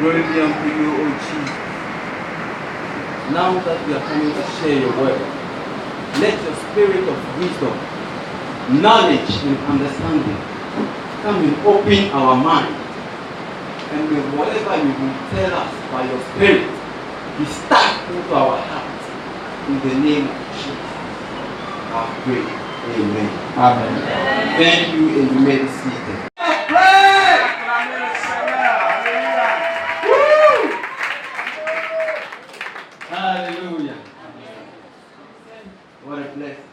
Glory be unto you, O Jesus. Now that we are coming to share your word, let your spirit of wisdom, knowledge, and understanding come and open our mind. And may whatever you will tell us by your spirit be stuck into our hearts. In the name of Jesus, I pray. Amen. Amen. Thank you, and you may be seated. Hallelujah. What a blessing.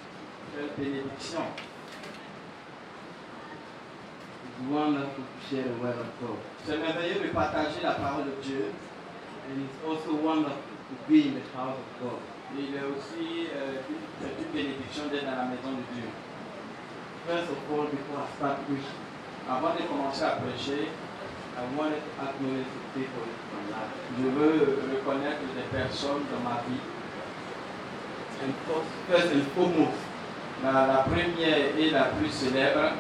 Quelle bénédiction. It's wonderful to share the word of God. C'est merveilleux de partager la parole de Dieu. And it's also wonderful to be in the house of God. Et il est aussi une bénédiction d'être dans la maison de Dieu. First of all, before I start preaching, avant de commencer à prêcher, I wanted to acknowledge the people in my life. Je veux reconnaître des personnes dans ma vie. And first and foremost, la première et la plus célèbre,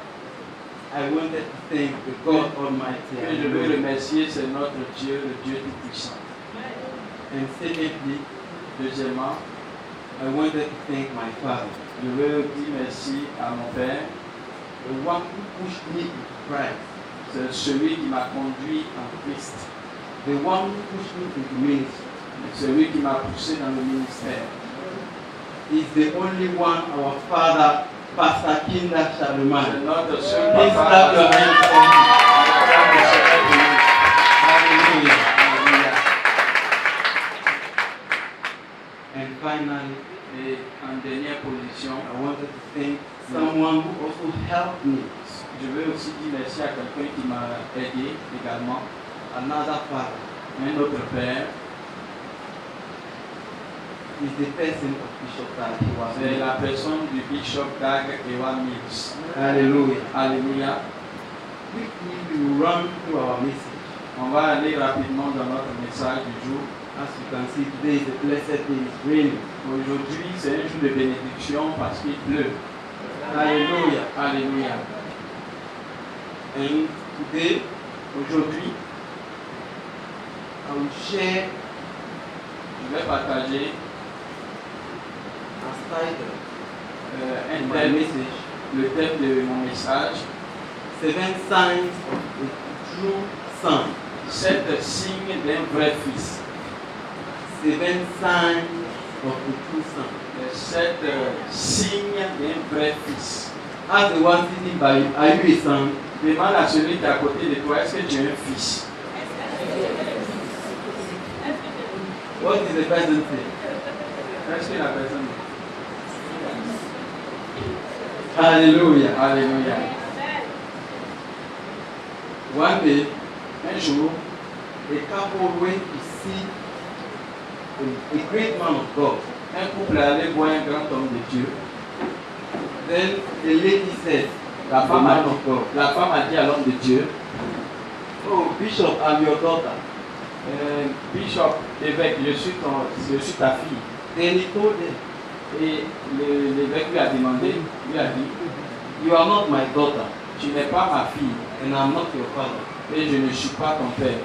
I wanted to thank the God Almighty. Et je veux remercier, c'est notre Dieu, le Dieu Tout-Puissant. And secondly, deuxièmement, I wanted to thank my father. Je veux dire merci à mon père. The one who pushed me to Christ. C'est celui qui m'a conduit en Christ. The one who pushed me into ministry. Celui qui m'a poussé dans le ministère. Is the only one, our father, Pastor Kinda Charlemagne. C'est notre seul papa. Please clap your hands for him. Hallelujah. And finally, en dernière position, I wanted to thank someone who also helped me. Je veux aussi dire merci à quelqu'un qui m'a aidé également. Another father, un autre père. Is the person of Bishop Dag. C'est la personne du Bishop Dag Ewa Mills. Hallelujah. Alléluia. Quickly we will run through our message. On va aller rapidement dans notre message du jour. As you can see, today is a blessed day. It's raining. Aujourd'hui, c'est un jour de bénédiction parce qu'il pleut. Alléluia. Alléluia. And today, aujourd'hui, I will share. Je vais partager un thème, le thème de mon message. 7 signs of a true son. 7 signes d'un vrai fils. 7 signs of a true son. 7 signes d'un vrai fils. Ask the one sitting by you, are you a son? Demande à celui qui est à côté de toi, est-ce que tu es un fils? What is the person saying? Est-ce que la personne dit? Hallelujah. Hallelujah. One day, un jour, a couple went to see a great man of God. Un couple allait voir un grand homme de Dieu. Then the lady said, la femme a dit à l'homme de Dieu, oh Bishop, I'm your daughter. Bishop, évêque, je suis ta fille. Then he told her. Et l'évêque lui a demandé, lui a dit, you are not my daughter. Tu n'es pas ma fille. And I'm not your father. Et je ne suis pas ton père.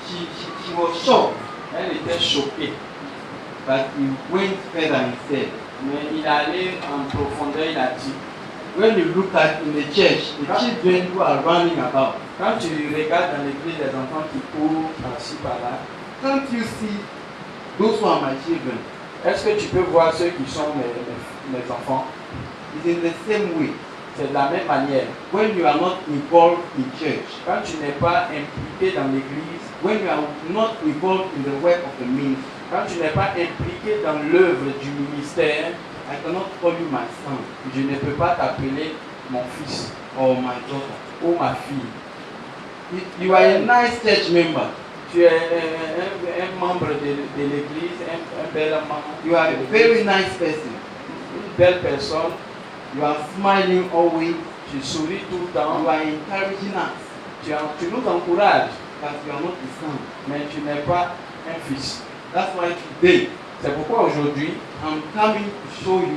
She was shocked. Elle était choquée. But he went further and said, mais il allait en profondeur, il a dit, when you look at in the church, the children who are running about. Quand tu regardes dans l'église les enfants qui courent par-ci par-là, can't you see those who are my children? Est-ce que tu peux voir ceux qui sont mes enfants? It's in the same way. C'est de la même manière. When you are not involved in church, quand tu n'es pas impliqué dans l'église, when you are not involved in the work of the ministry, quand tu n'es pas impliqué dans l'œuvre du ministère, I cannot call you my son. Je ne peux pas t'appeler mon fils or my daughter ou ma fille. You are a nice church member. Tu es un membre de l'église, un bel membre. You are a very nice person. Une belle personne. You are smiling always. Tu souris tout le temps. You are encouraging us. Tu nous encourages. But you are not the son. Mais tu n'es pas un fils. That's why today, c'est pourquoi aujourd'hui, I'm coming to show you.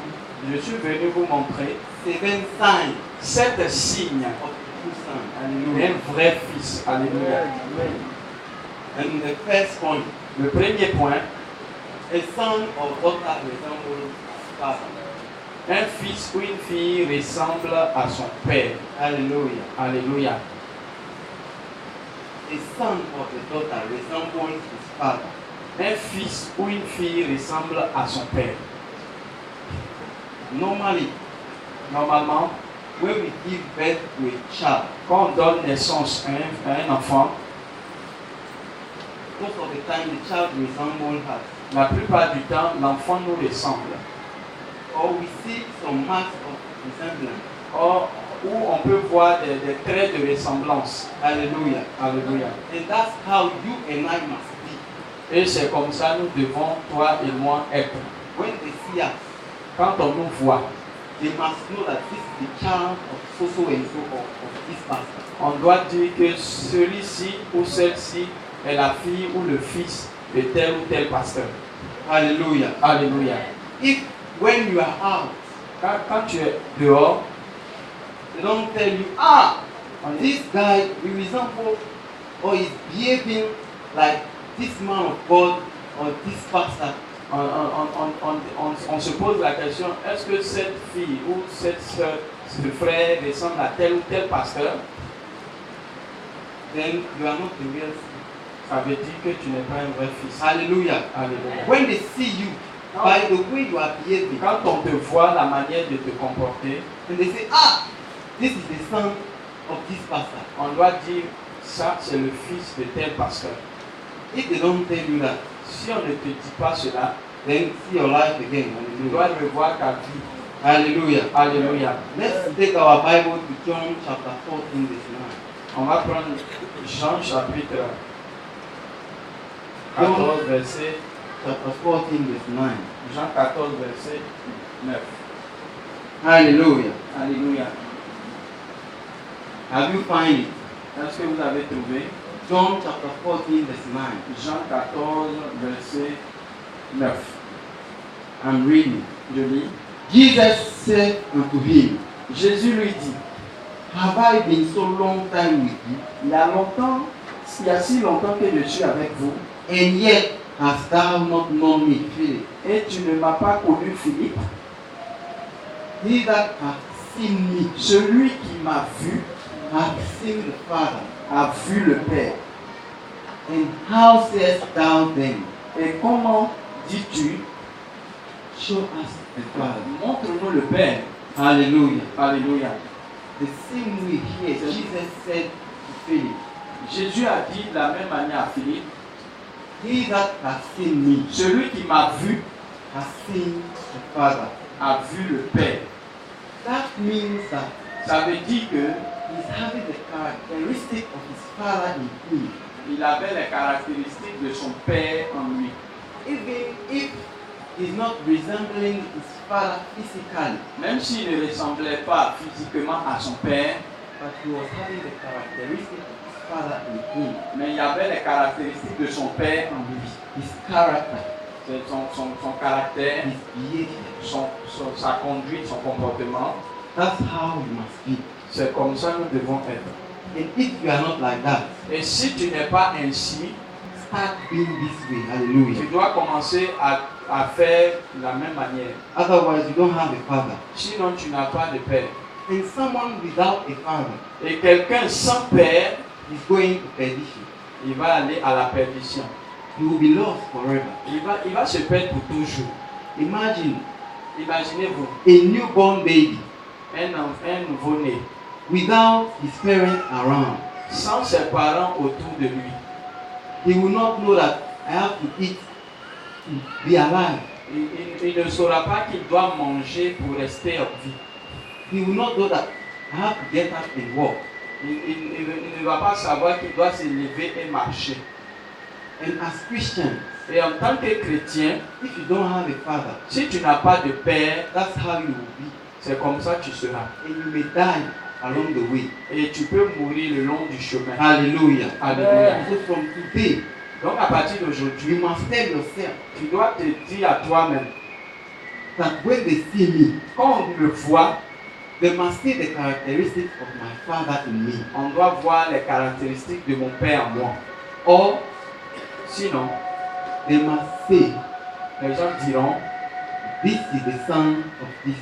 Je suis venu vous montrer 7 signs. 7 signes of a true son. Alléluia. Un vrai fils. Alléluia. Amen. And the first point, Le premier point, a son or daughter resembles father. un fils ou une fille ressemble à son père. Hallelujah. Alléluia. A son or a daughter resembles his father. Un fils ou une fille ressemble à son père. Normalement, when we give birth to a child, quand on donne naissance à un enfant, most of the time the child resembles us. la plupart du temps, l'enfant nous ressemble. Or we see some marks of resemblance. Or, où on peut voir des traits de ressemblance. Hallelujah. Alléluia. And that's how you and I must be. Et c'est comme ça nous devons, toi et moi, être. When they see us, quand on nous voit, they must know that this is the child of so and so of this pastor. On doit dire que celui-ci ou celle-ci est la fille ou le fils de tel ou tel pasteur. Hallelujah. Alléluia. If when you are out, quand tu es dehors, they don't tell you, this guy will resemble or is behaving like this man of God or this pastor. On se pose la question, est-ce que cette fille ou cette soeur, ce frère ressemble à tel ou tel pasteur? Then you are not the real son. Ça veut dire que tu n'es pas un vrai fils. Hallelujah. Alléluia. When they see you, by the way you are behaving, quand on te voit la manière de te comporter, and they say, this is the son of this pastor. On doit dire, ça c'est le fils de tel pasteur. If they don't tell you that, si on ne te dit pas cela, then see your life again. Tu dois revoir ta vie. Hallelujah. Alléluia. Let's take our Bible to John chapter 14, verse 9. On va prendre Jean chapitre 14, verset chapter 14, verse 9. Jean 14, verset 9. Hallelujah. Alléluia. Have you find it? Est-ce que vous avez trouvé? John chapter 14, verse 9. Jean 14, verset 9. I'm reading. Je lis. Jesus said unto him, Jésus lui dit, Have I been so long time with you? Il y a si longtemps que je suis avec vous. And yet hast thou not known me, Philip? Et tu ne m'as pas connu, Philippe. He that hath seen me, celui qui m'a vu, hath seen the Father. A vu le Père. And how sayest thou then? Et comment dis-tu? Show us the Father. Montre-nous le Père. Hallelujah. Alléluia. The same way here, Jesus said to Philip. Jésus a dit de la même manière à Philippe. He that has seen me, celui qui m'a vu, has seen the Father. A vu le Père. That means that ça veut dire que he's having the characteristic of his Father in him. Il avait les caractéristiques de son Père en lui. Even if he's not resembling his Father physically, même s'il ne ressemblait pas physiquement à son Père, but he was having the characteristic of his Father in him. Mais il y avait les caractéristiques de son Père en lui. His character. C'est son caractère, his behavior, sa conduite, son comportement. That's how we must be. C'est comme ça nous devons être. And if you are not like that, et si tu n'es pas ainsi, start being this way. Hallelujah. Tu dois commencer à faire de la même manière. Otherwise, you don't have a father. Sinon, tu n'as pas de père. And someone without a father, et quelqu'un sans père, is going to perdition. Il va aller à la perdition. He will be lost forever. Il va se perdre pour toujours. Imaginez-vous. A newborn baby. Un nouveau-né. Without his parents around. Sans ses parents autour de lui. He will not know that I have to eat to be alive. Il ne saura pas qu'il doit manger pour rester en vie. He will not know that I have to get up and walk. Il ne va pas savoir qu'il doit se lever et marcher. And as Christians, et en tant que chrétien, if you don't have a father, si tu n'as pas de père, that's how you will be. C'est comme ça que tu seras. And you may die along the way. Et tu peux mourir le long du chemin. Hallelujah. Alléluia. So from today, donc à partir d'aujourd'hui, you must tell yourself, tu dois te dire à toi-même, that when they see me, quand on me voit, they must see the characteristics of my father in me. On doit voir les caractéristiques de mon père en moi. Or Sinon, they must say, les gens diront, this is the son of this.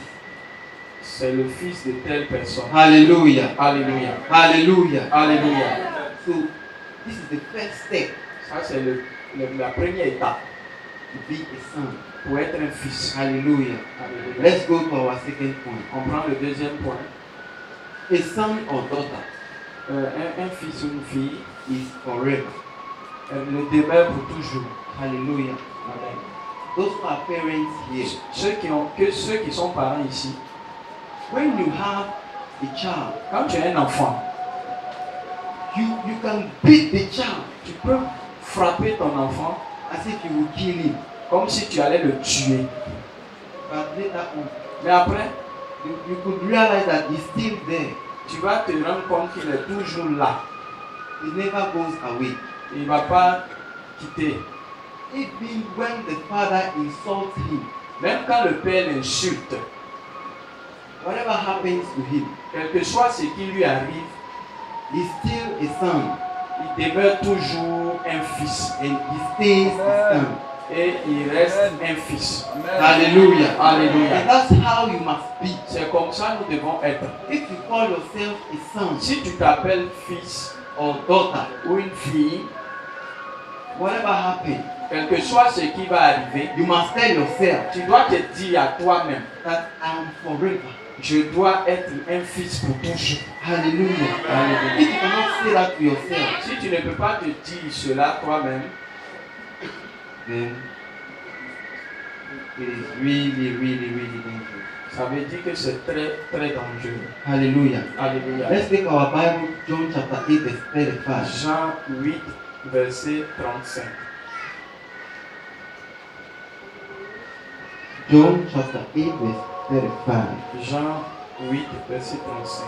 c'est le fils de telle personne. Hallelujah. Alléluia. Hallelujah. Alléluia. So, this is the first step Ça, c'est la première étape to be a son. pour être un fils. Hallelujah. Alléluia. Let's go to our second point. On prend le deuxième point. A son or daughter Un fils ou une fille, is forever. elle le demeure pour toujours. Hallelujah. Amen. Those who are parents here, Ceux qui sont parents ici, when you have a child, quand tu as un enfant, you can beat the child tu peux frapper ton enfant as if you would kill him. comme si tu allais le tuer. But later on, Mais après, you could realize that he's still there. tu vas te rendre compte qu'il est toujours là. He never goes away. Il ne va pas quitter. Even when the father insults him, Même quand le père l'insulte, whatever happens to him, quel que soit ce qui lui arrive, he's still a son il demeure toujours un fils. and he stays a son. Et il reste un fils. Hallelujah. Alléluia. And that's how you must be. C'est comme ça que nous devons être. If you call yourself a son Si tu t'appelles fils or daughter, ou une fille, whatever happens, quel que soit ce qui va arriver, you must tell yourself tu dois te dire à toi-même, that I'm forever. je dois être un fils pour toujours. Hallelujah. Alléluia. If you cannot say that to yourself, Si tu ne peux pas te dire cela toi-même, then it is really, really, really dangerous. ça veut dire que c'est très, très dangereux. Hallelujah. Alléluia. Let's take our Bible, John chapter 8, verse 35. Jean 8, verset 35. John chapter 8, verse 35. Jean 8, verset 35.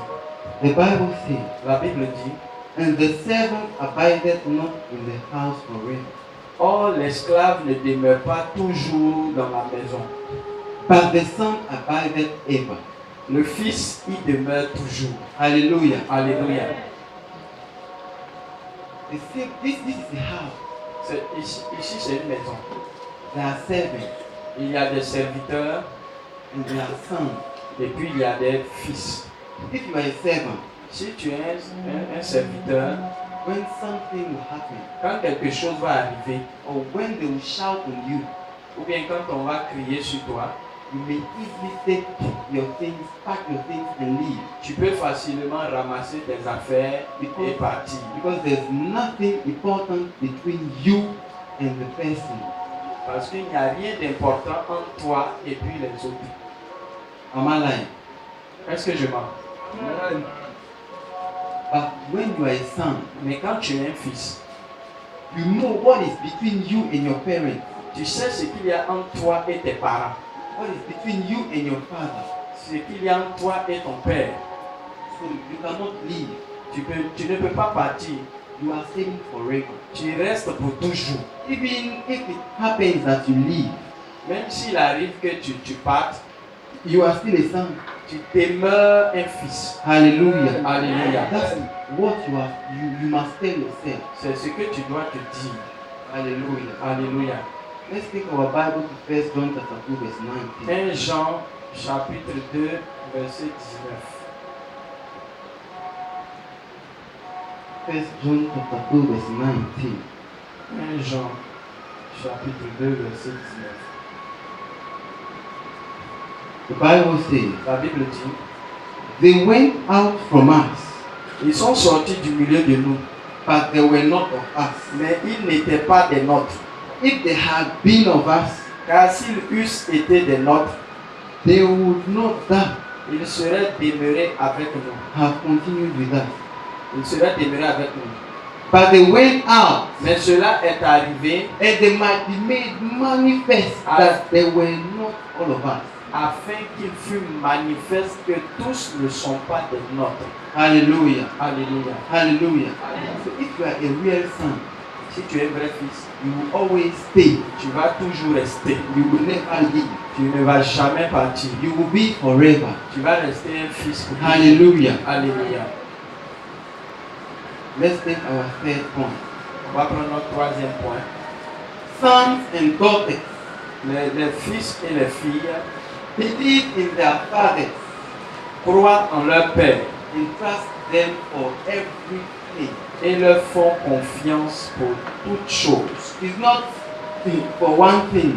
The Bible says, La Bible dit, and the servant abideth not in the house forever, or l'esclave ne demeure pas toujours dans la maison. but the son abideth ever. Le fils y demeure toujours. Hallelujah. Alléluia. You see, this is a house. Ici, c'est une maison. There are servants Il y a des serviteurs and there are sons. et puis il y a des fils. If you are a servant, Si tu es un serviteur, when something will happen, quand quelque chose va arriver, or when they will shout on you, ou bien quand on va crier sur toi, you may easily take your things, pack your things and leave. tu peux facilement ramasser tes affaires et partir. Because there's nothing important between you and the person. Parce qu'il n'y a rien d'important entre toi et puis les autres. Am I lying? Est-ce que je mens? But when you are a son, Mais quand tu es un fils, you know what is between you and your parents. tu sais ce qu'il y a entre toi et tes parents. What is between you and your father. Ce qu'il y a entre toi et ton père. So you cannot leave. Tu ne peux pas partir. You are staying forever. Tu restes pour toujours. Even if it happens that you leave, Même s'il arrive que tu partes, you are still a son. tu demeures un fils. Hallelujah. Alléluia. That's what you must tell yourself. C'est ce que tu dois te dire. Hallelujah. Alléluia. Let's take our Bible to 1 John chapter 2, verse 19. 1 Jean chapitre 2 verset 19. 1 John chapter 2, verse 19. 1 Jean chapitre 2 verset 19. The Bible says, La Bible dit, they went out from us, ils sont sortis du milieu de nous, but they were not of us. mais ils n'étaient pas des nôtres. If they had been of us, Car s'ils eussent été des nôtres, they would not that ils seraient demeurés avec nous. have continued with us. Ils seraient demeurés avec nous. But they went out, Mais cela est arrivé and they might be made manifest that they were not all of us. afin qu'il fût manifeste que tous ne sont pas des nôtres. Hallelujah. Alléluia. Hallelujah. So if you are a real son, Si tu es un vrai fils, you will always stay. tu vas toujours rester. You will never leave. Tu ne vas jamais partir. You will be forever. Tu vas rester un fils pour toujours. Hallelujah. Alléluia. Let's take our third point. On va prendre notre troisième point. sons and daughters les fils et les filles believe in their fathers croient en leur père and trust them for everything. et leur font confiance pour toutes choses. It's not for one thing,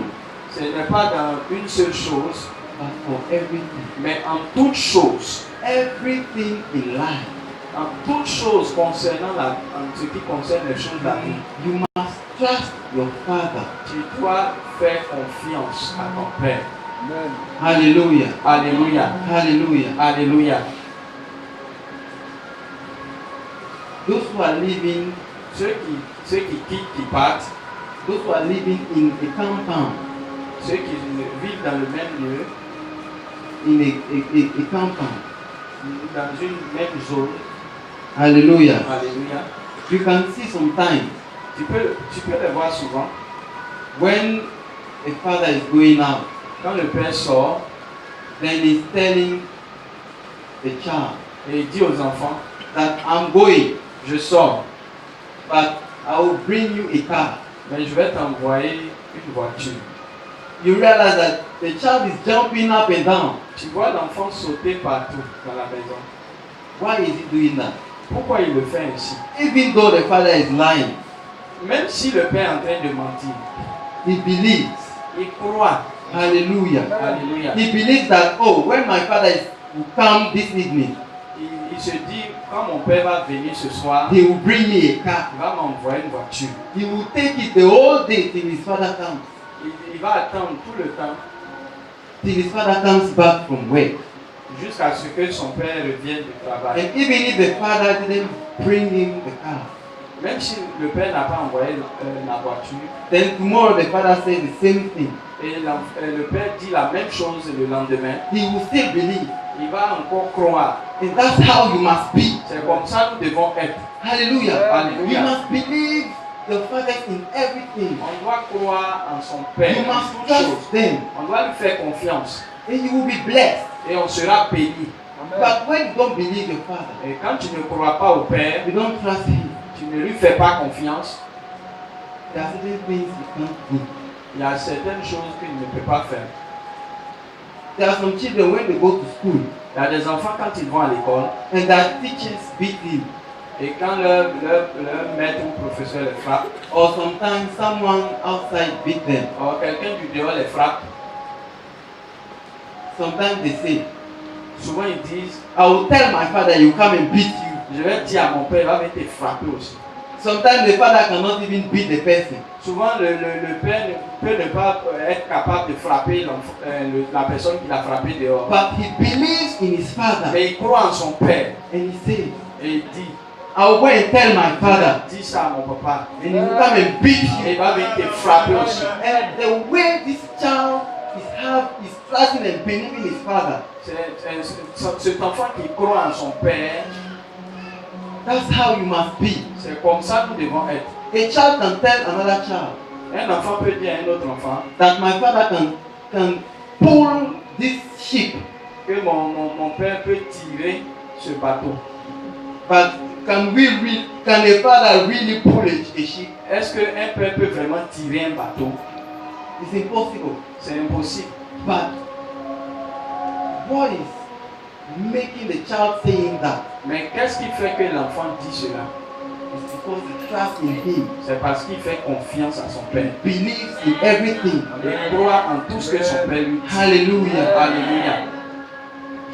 Ce n'est pas dans une seule chose, but for everything. mais en toutes choses. Everything in life. En toutes choses concernant en ce qui concerne les choses de la vie. You must trust your father. Tu dois faire confiance à ton père. Hallelujah. Alléluia. Hallelujah. Alléluia. Those who are living, Ceux qui quittent, qui partent, those who are living in a compound, ceux qui vivent dans le même lieu, in a compound. dans une même zone. Hallelujah. Alléluia. You can see sometimes Tu peux les voir souvent. when a father is going out, Quand le père sort then he's telling the child et il dit aux enfants, that I'm going, je sors, but I will bring you a car. mais je vais t'envoyer une voiture. You realize that the child is jumping up and down. Tu vois l'enfant sauter partout dans la maison. Why is he doing that? Pourquoi il le fait ainsi? Even though the father is lying, Même si le père est en train de mentir, he believes. il croit. Hallelujah. Alléluia. He believes that, oh, when my father will come this evening, Il se dit, quand mon père va venir ce soir, he will bring me a car. il va m'envoyer une voiture. He will take it the whole day till his father comes. Il va attendre tout le temps Till his father comes back from work. jusqu'à ce que son père revienne du travail. And even if the father didn't bring him the car, Même si le père n'a pas envoyé la voiture, then tomorrow the father says the same thing. et le père dit la même chose le lendemain, He will still believe. il va encore croire. And that's how you must be. C'est comme ça que nous devons être. Hallelujah. Hallelujah. You must believe your father in everything. On doit croire en son père, You en must toutes trust choses. them. On doit lui faire confiance And you will be blessed. et on sera béni. But when you don't believe your father, Et quand tu ne crois pas au père, you don't trust him, tu ne lui fais pas confiance, there are certain things you can't do. il y a certaines choses qu'il ne peut pas faire. There are some children when they go to school Il y a des enfants quand ils vont à l'école and their teachers beat him. et quand leur maître ou professeur les frappe, Or sometimes someone outside beat them. ou quelqu'un du dehors les frappe, Sometimes they say, souvent ils disent, I will tell my father he will come and beat you. je vais dire à mon père, il va venir te frapper aussi. Sometimes the father cannot even beat the person. Souvent le père peut ne pas être capable de frapper la personne qui l'a frappé dehors. But he believes in his father. Mais il croit en son père And he says, et il dit, I will go and tell my father. dis ça à mon papa. And he will come and beat Et you. il va venir te frapper aussi. And the way this child is trusting and believing his father, Cet enfant qui croit en son père, that's how you must be. c'est comme ça que nous devons être. A child can tell another child Un enfant peut dire à un autre enfant that my father can pull this ship, que mon père peut tirer ce bateau. but can a father really pull a ship? Est-ce qu'un père peut vraiment tirer un bateau? It's impossible. C'est impossible. But what is making the child saying that? Mais qu'est-ce qui fait que l'enfant dit cela? It's because he trusts in him, C'est parce qu'il fait confiance à son père. believes in everything. Il croit en tout ce que son père lui dit. Hallelujah. Alléluia.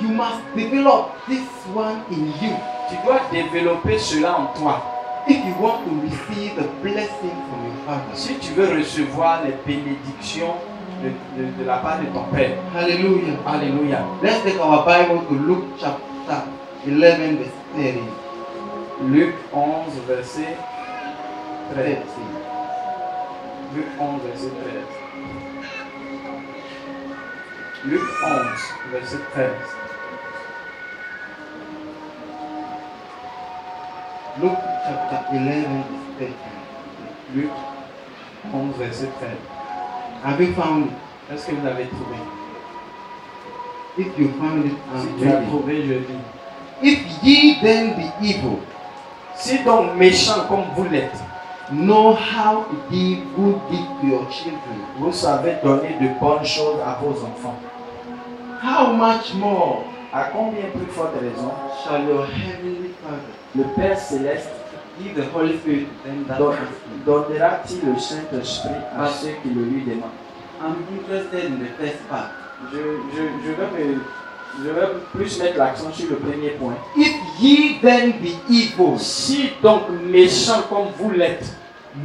You must develop this one in you Tu dois développer cela en toi. if you want to receive the blessing from your father. Si tu veux recevoir les bénédictions de la part de ton père. Hallelujah. Alléluia. Let's take our Bible to Luke chapter 11, verse 30. Luc 11, verset 13. Luc 11, verset 13. Luc 11, verset 13. Luke chapter 11, verse 30. Luc 11, verset 13. Have you found it? Est-ce que vous avez trouvé? If you found it, Si I'm tu as reading. trouvé, je lis. If ye then be evil, Si donc méchants comme vous l'êtes, know how to give good gifts to your children, Vous savez donner de bonnes choses à vos enfants. how much more À combien plus forte raison shall your heavenly Father le Père Céleste give the Holy Spirit to them that don- ask Him? donnera-t-il le Saint-Esprit à ceux qui le lui demandent? I'm interested in the first part. Je vais plus mettre l'accent sur le premier point. If ye then be evil, Si donc méchants comme vous l'êtes,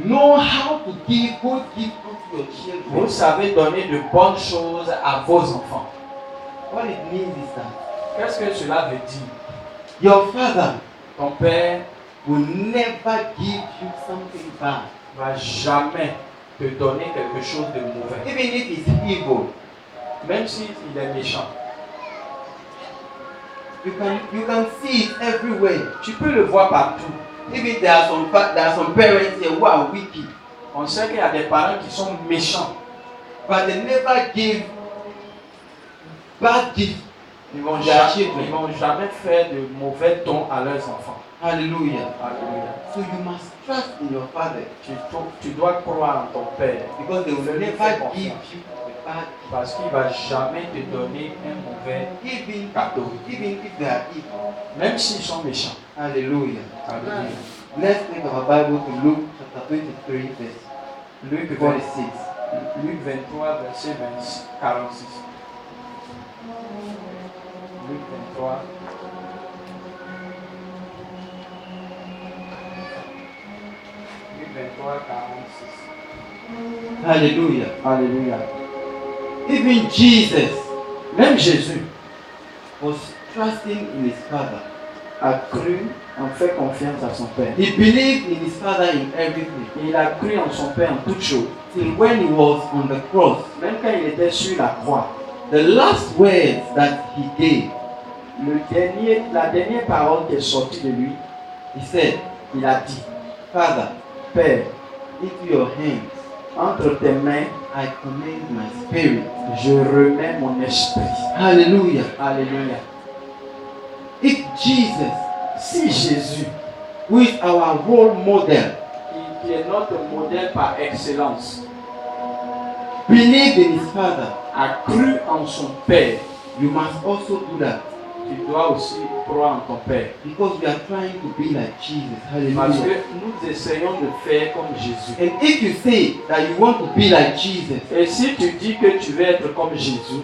know how to give good gifts unto your children. vous savez donner de bonnes choses à vos enfants. What it means is that Qu'est-ce que cela veut dire? your father Ton Père will never give you something bad, ne va jamais te donner quelque chose de mauvais. even if it's evil. Même s'il est méchant. You can see it everywhere. Tu peux le voir partout. Even there are some parents here who are wicked, On sait qu'il y a des parents qui sont méchants. but they never give bad gifts. Ils vont Their jamais faire de mauvais dons à leurs enfants. Hallelujah. Alléluia. So you must trust in your father, Tu dois croire en ton Père. because they will Fais-lui never faire give confiance. you a bad gift, Parce qu'il ne va jamais te donner un mauvais even cadeau. if they are evil. Même s'ils sont méchants. Hallelujah. Alléluia. Let's take our Bible to Luke chapter 23, verse Luc 46. 23, verset 46. Luc 23. Luc 23, 46. Hallelujah. Alléluia. Even Jesus Même Jésus was trusting in his father. a cru, en fait confiance à son Père. He believed in his father in everything. Il a cru en son Père en toutes choses. Till when he was on the cross, Même quand il était sur la croix, the last words that he gave, la dernière parole qui est sortie de lui, he said, il a dit, Father, Père, into your hands entre tes mains, I commend my spirit. je remets mon esprit. Hallelujah. Alléluia. If Jesus, Si Jésus, who is our role model, qui est notre modèle par excellence, believed in his father, a cru en son Père, you must also do that, tu dois aussi croire en ton Père. because we are trying to be like Jesus. Parce Hallelujah. que nous essayons de faire comme Jésus. And if you say that you want to be like Jesus, Et si tu dis que tu veux être comme Jésus,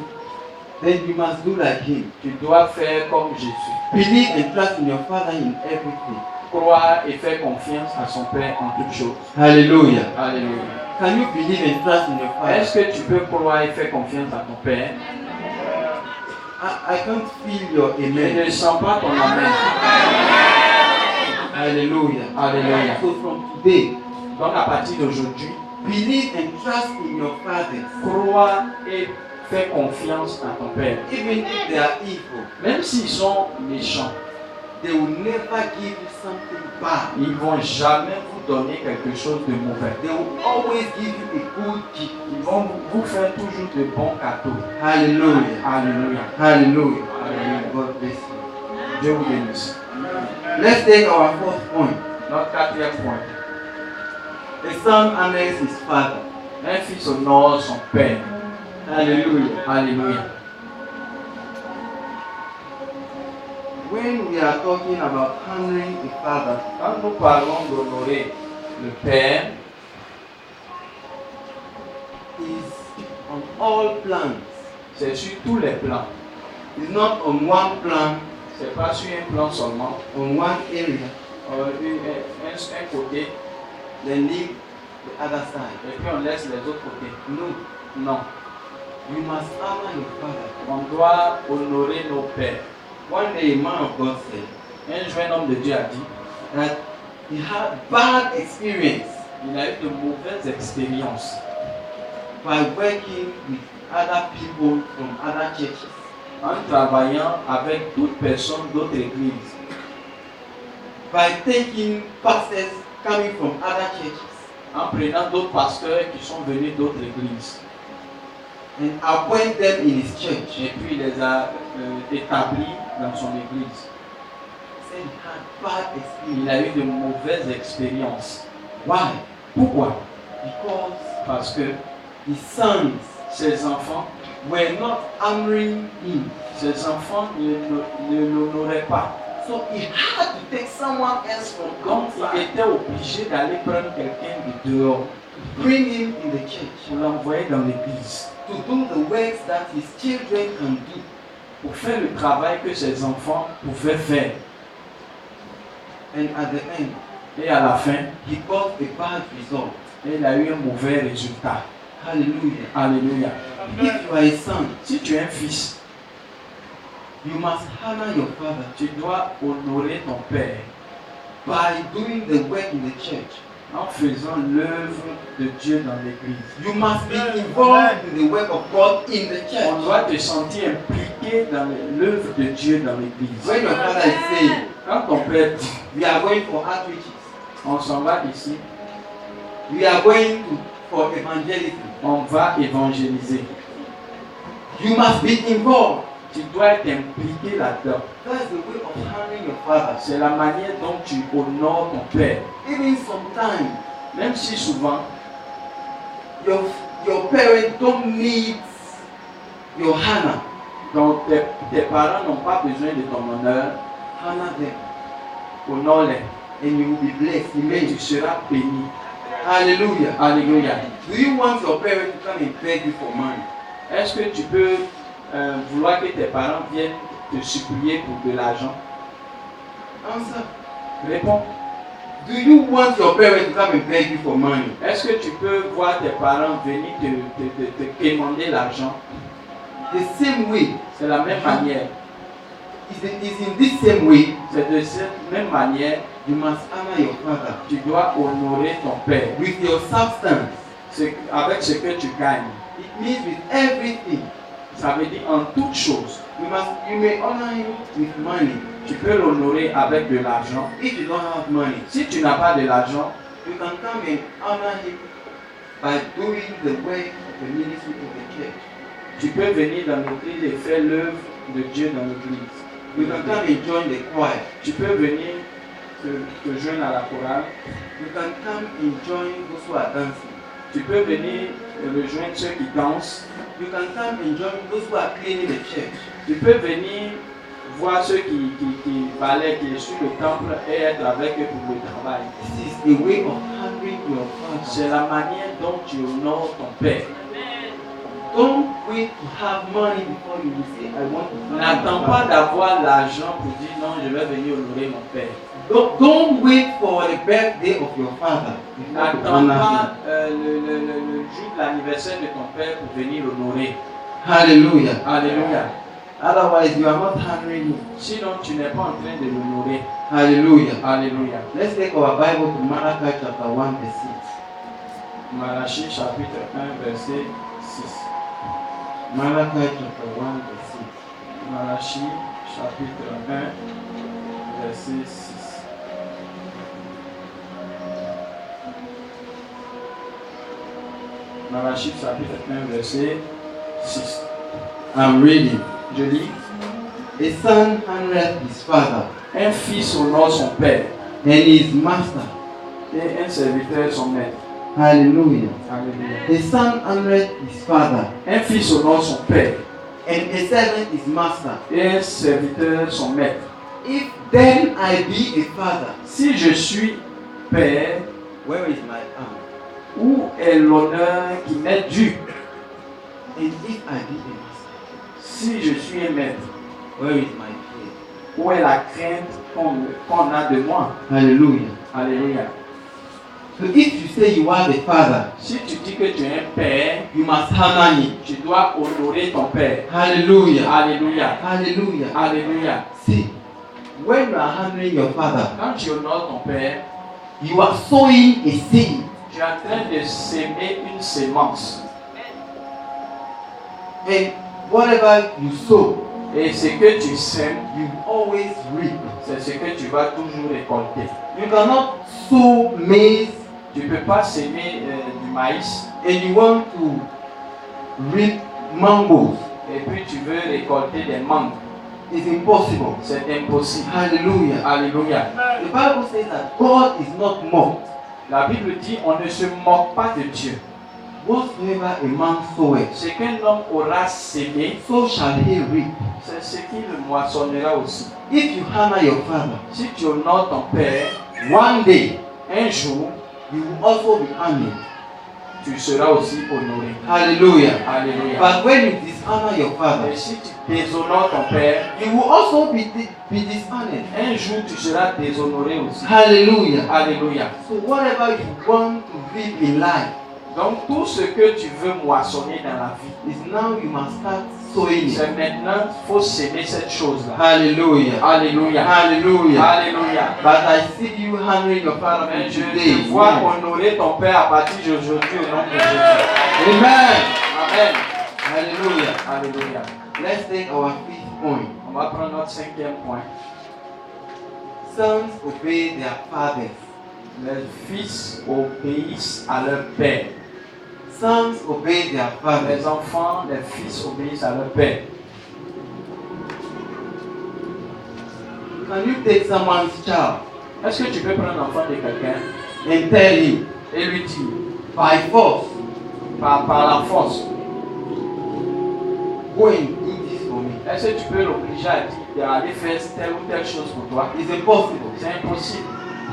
then you must do like him. tu dois faire comme Jésus. Believe and trust in your father in everything. Croire et faire confiance à son Père en toutes choses. Hallelujah. Alléluia. Can you believe and trust in your father? Est-ce que tu peux croire et faire confiance à ton Père? I can't feel your Je amen. ne sens pas ton amen. Hallelujah. Alléluia. So from today, Donc à partir d'aujourd'hui, believe and trust in your father, crois et fais confiance à ton Père. even if they are evil. Même s'ils sont méchants, They will never give you something bad. ils ne vont jamais vous donner quelque chose de mauvais. They will always give you a good gift. Ils vont vous faire toujours de bons cadeaux. Hallelujah. Alléluia. Hallelujah. Alléluia. God bless you. Dieu vous bénisse. Let's take our fourth point. Notre quatrième point. A son honors his father. Un fils honore son père. Hallelujah. Alléluia. When we are talking about honoring the father, Quand nous parlons d'honorer le Père, is on all plans. c'est sur tous les plans. It's not on one plan, C'est pas sur un plan seulement. on one area, Un côté then leave the other side. et puis on laisse les autres côtés. No. Non. You must honor your father. On doit honorer nos pères. One day a man of God said Un jeune homme de Dieu a dit, that he had bad experience il a eu de mauvaises expériences by working with other people from other churches. en travaillant avec d'autres personnes d'autres églises, By taking pastors coming from other churches en prenant d'autres pasteurs qui sont venus d'autres églises and appoint them in his church. et puis il les a établis dans son église. He said he had bad experience. Il a eu de mauvaises expériences. Why? Pourquoi? Because Parce que his sons ses enfants, were not honoring him. ses enfants ne l'honoraient pas. So he had to take someone else from Donc il outside, était obligé d'aller prendre quelqu'un de dehors bring him in the church pour l'envoyer dans l'église, to do the works that his children can do. pour faire le travail que ses enfants pouvaient faire. And at the end, Et à la fin, he got a bad result. il a eu un mauvais résultat. Hallelujah. Alléluia. If you are a son, Si tu es un fils, you must honor your father tu dois honorer ton père by doing the work in the church. en faisant l'œuvre de Dieu dans l'église. You must be involved in the work of God in the On church. doit te sentir impliqué dans l'œuvre de Dieu dans l'église. When your father is saying, Quand ton père dit, we are going for outreaches, on s'en va d'ici, we are going for evangelism, on va évangéliser. you must be involved. Tu dois être impliqué là-dedans. That's the way of honoring your father. C'est la manière dont tu honores ton père. Even sometimes, Même si souvent, your parents don't need your honor. donc tes parents n'ont pas besoin de ton honneur, Honor them, honore-les and you will be blessed. et Amen. tu seras béni. Hallelujah. Alléluia. Do you want your parents to come and beg you for money? Est-ce que tu peux vouloir que tes parents viennent te supplier pour de l'argent? Answer. Réponds. Do you want your parents to come and beg you for money? Est-ce que tu peux voir tes parents venir te demander l'argent? The same way. C'est la même manière. Is in this same way C'est de cette même manière, you must honor your father tu dois honorer ton père. with your substance. Avec ce que tu gagnes. It means with everything. Ça veut dire en toute chose. You may honor him with money. Tu peux l'honorer avec de l'argent. If you don't have money, Si tu n'as pas de l'argent, you can come and honor him by doing the work of the ministry in the church. tu peux venir dans l'église et faire l'œuvre de Dieu dans l'église. You can come and join the choir. Tu peux venir te joindre à la chorale. You can come and join those who are dancing. Tu peux venir rejoindre ceux qui dansent. You can come and join those who are cleaning the church. Tu peux venir voir ceux qui balaient, qui essuient le temple et être avec eux pour le travail. This is a way of honoring your father. C'est la manière dont tu honores ton père. Don't wait to have money before you will say, I want to honor N'attends my pas father. d'avoir l'argent pour dire non, je vais venir honorer mon père. Don't wait for the birthday of your father before you N'attends honor pas him. le jour de l'anniversaire de ton père pour venir l'honorer. Hallelujah. Alléluia. Otherwise, you are not honoring him. Sinon, tu n'es pas en train de l'honorer. Hallelujah. Alléluia. Let's take our Bible to Malachi chapter 1 verse 6. Malachie chapitre 1 verset 6. Malachi chapter 1 verse 6. Malachie chapitre 1 verset 6. Malachie chapitre 1 verset 6. I'm reading. Je lis. A son honoreth his father, Un fils honore son père and his master. et un serviteur son maître. Hallelujah. Alléluia. A son honoreth his father, Un fils honore son père and a servant his master. et un serviteur son maître. If then I be a father, Si je suis père, where is my honor? où est l'honneur qui m'est dû? And if I be a master, Si je suis un maître, where is my fear? où est la crainte qu'on a de moi? Hallelujah. Alléluia. So if you say you are the father, Si tu dis que tu es un père, you must honor him. tu dois honorer ton père. Hallelujah. Alléluia. Hallelujah. Alléluia. See, when you are honoring your father, Quand tu honores ton père, you are sowing a seed. tu es en train de s'aimer une sémence. And whatever you sow, Et ce que tu sèmes, you always reap. c'est ce que tu vas toujours récolter. You cannot sow maize Tu ne peux pas s'aimer du maïs and you want to reap mangoes. et puis tu veux récolter des mangues. It's impossible. C'est impossible. Hallelujah. Alléluia. The Bible says that God is not mocked. La Bible dit on ne se moque pas de Dieu. Whatsoever a man soweth, Ce qu'un homme aura sémé, so shall he reap. c'est ce qu'il moissonnera aussi. If you honor your father, Si tu honores ton père, one day un jour, you will also be honored. tu seras aussi honoré. Hallelujah. Alléluia. But when you dishonor your father, Et si tu déshonores ton père, you will also be dishonored. un jour tu seras déshonoré aussi. Hallelujah. Alléluia. So whatever you want to reap in life, Donc tout ce que tu veux moissonner dans la vie, is now you must start sowing it. c'est maintenant qu'il faut s'aimer cette chose-là. Hallelujah. Alléluia. Hallelujah. Alléluia. But I see you honoring your father Mais from je today. te vois honorer ton père à partir d'aujourd'hui au nom de Jésus. Amen. Amen. Hallelujah. Alléluia. Let's take our fifth point. On va prendre notre cinquième point. Sons obey their fathers. Les fils obéissent à leur père. Sons obey their fathers. Les enfants, les fils obéissent à leur père. Can you take someone's child Est-ce que tu peux prendre l'enfant de quelqu'un and tell him et lui dire by force, par la force, go and do this for me? est-ce que tu peux l'obliger à dire d'aller faire telle ou telle chose pour toi? It's impossible. C'est impossible.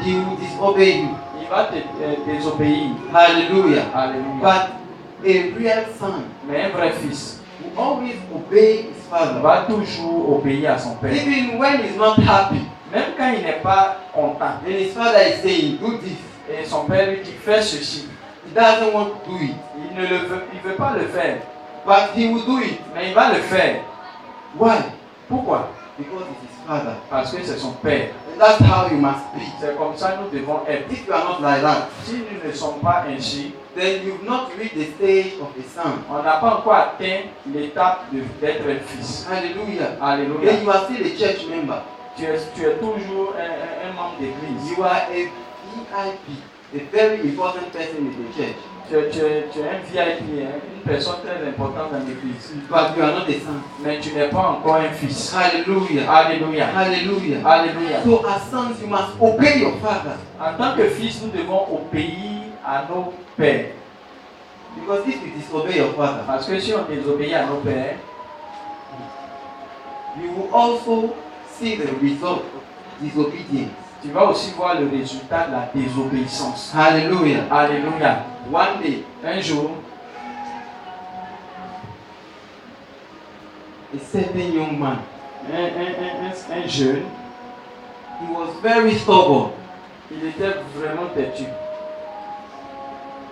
He will disobey you. Il va te désobéir. Hallelujah. Alléluia. But a real son Mais un vrai fils will always obey his father. va toujours obéir à son père. Even when he's not happy, Même quand il n'est pas content. and his father is saying, do this, Et son père lui dit fais ceci. he doesn't want to do it. Il veut pas le faire. But he will do it. Mais il va le faire. Why? Pourquoi? Because it's his father. Parce que c'est son père. And that's how you must be. C'est comme ça que nous devons être. If you are not like that, Si nous ne sommes pas ainsi, then you've not reached the stage of a son. on n'a pas encore atteint l'étape d'être un fils. Hallelujah. Alléluia. Then you are still a church member. Tu es toujours un membre d'église. You are a VIP, a very important person in the church. Tu es un VIP, une personne très importante dans l'église. But you are not a son. Mais tu n'es pas encore un fils. Hallelujah. Alléluia. Hallelujah. Alléluia. So as sons, you must obey your father. En tant que fils, nous devons obéir à nos pères. Because if you disobey your father, Parce que si on désobéit à nos pères, you will also see the result of disobedience. tu vas aussi voir le résultat de la désobéissance. Hallelujah. Alléluia. One day, Un jour, a certain young man, un jeune, he was very stubborn. il était vraiment têtu.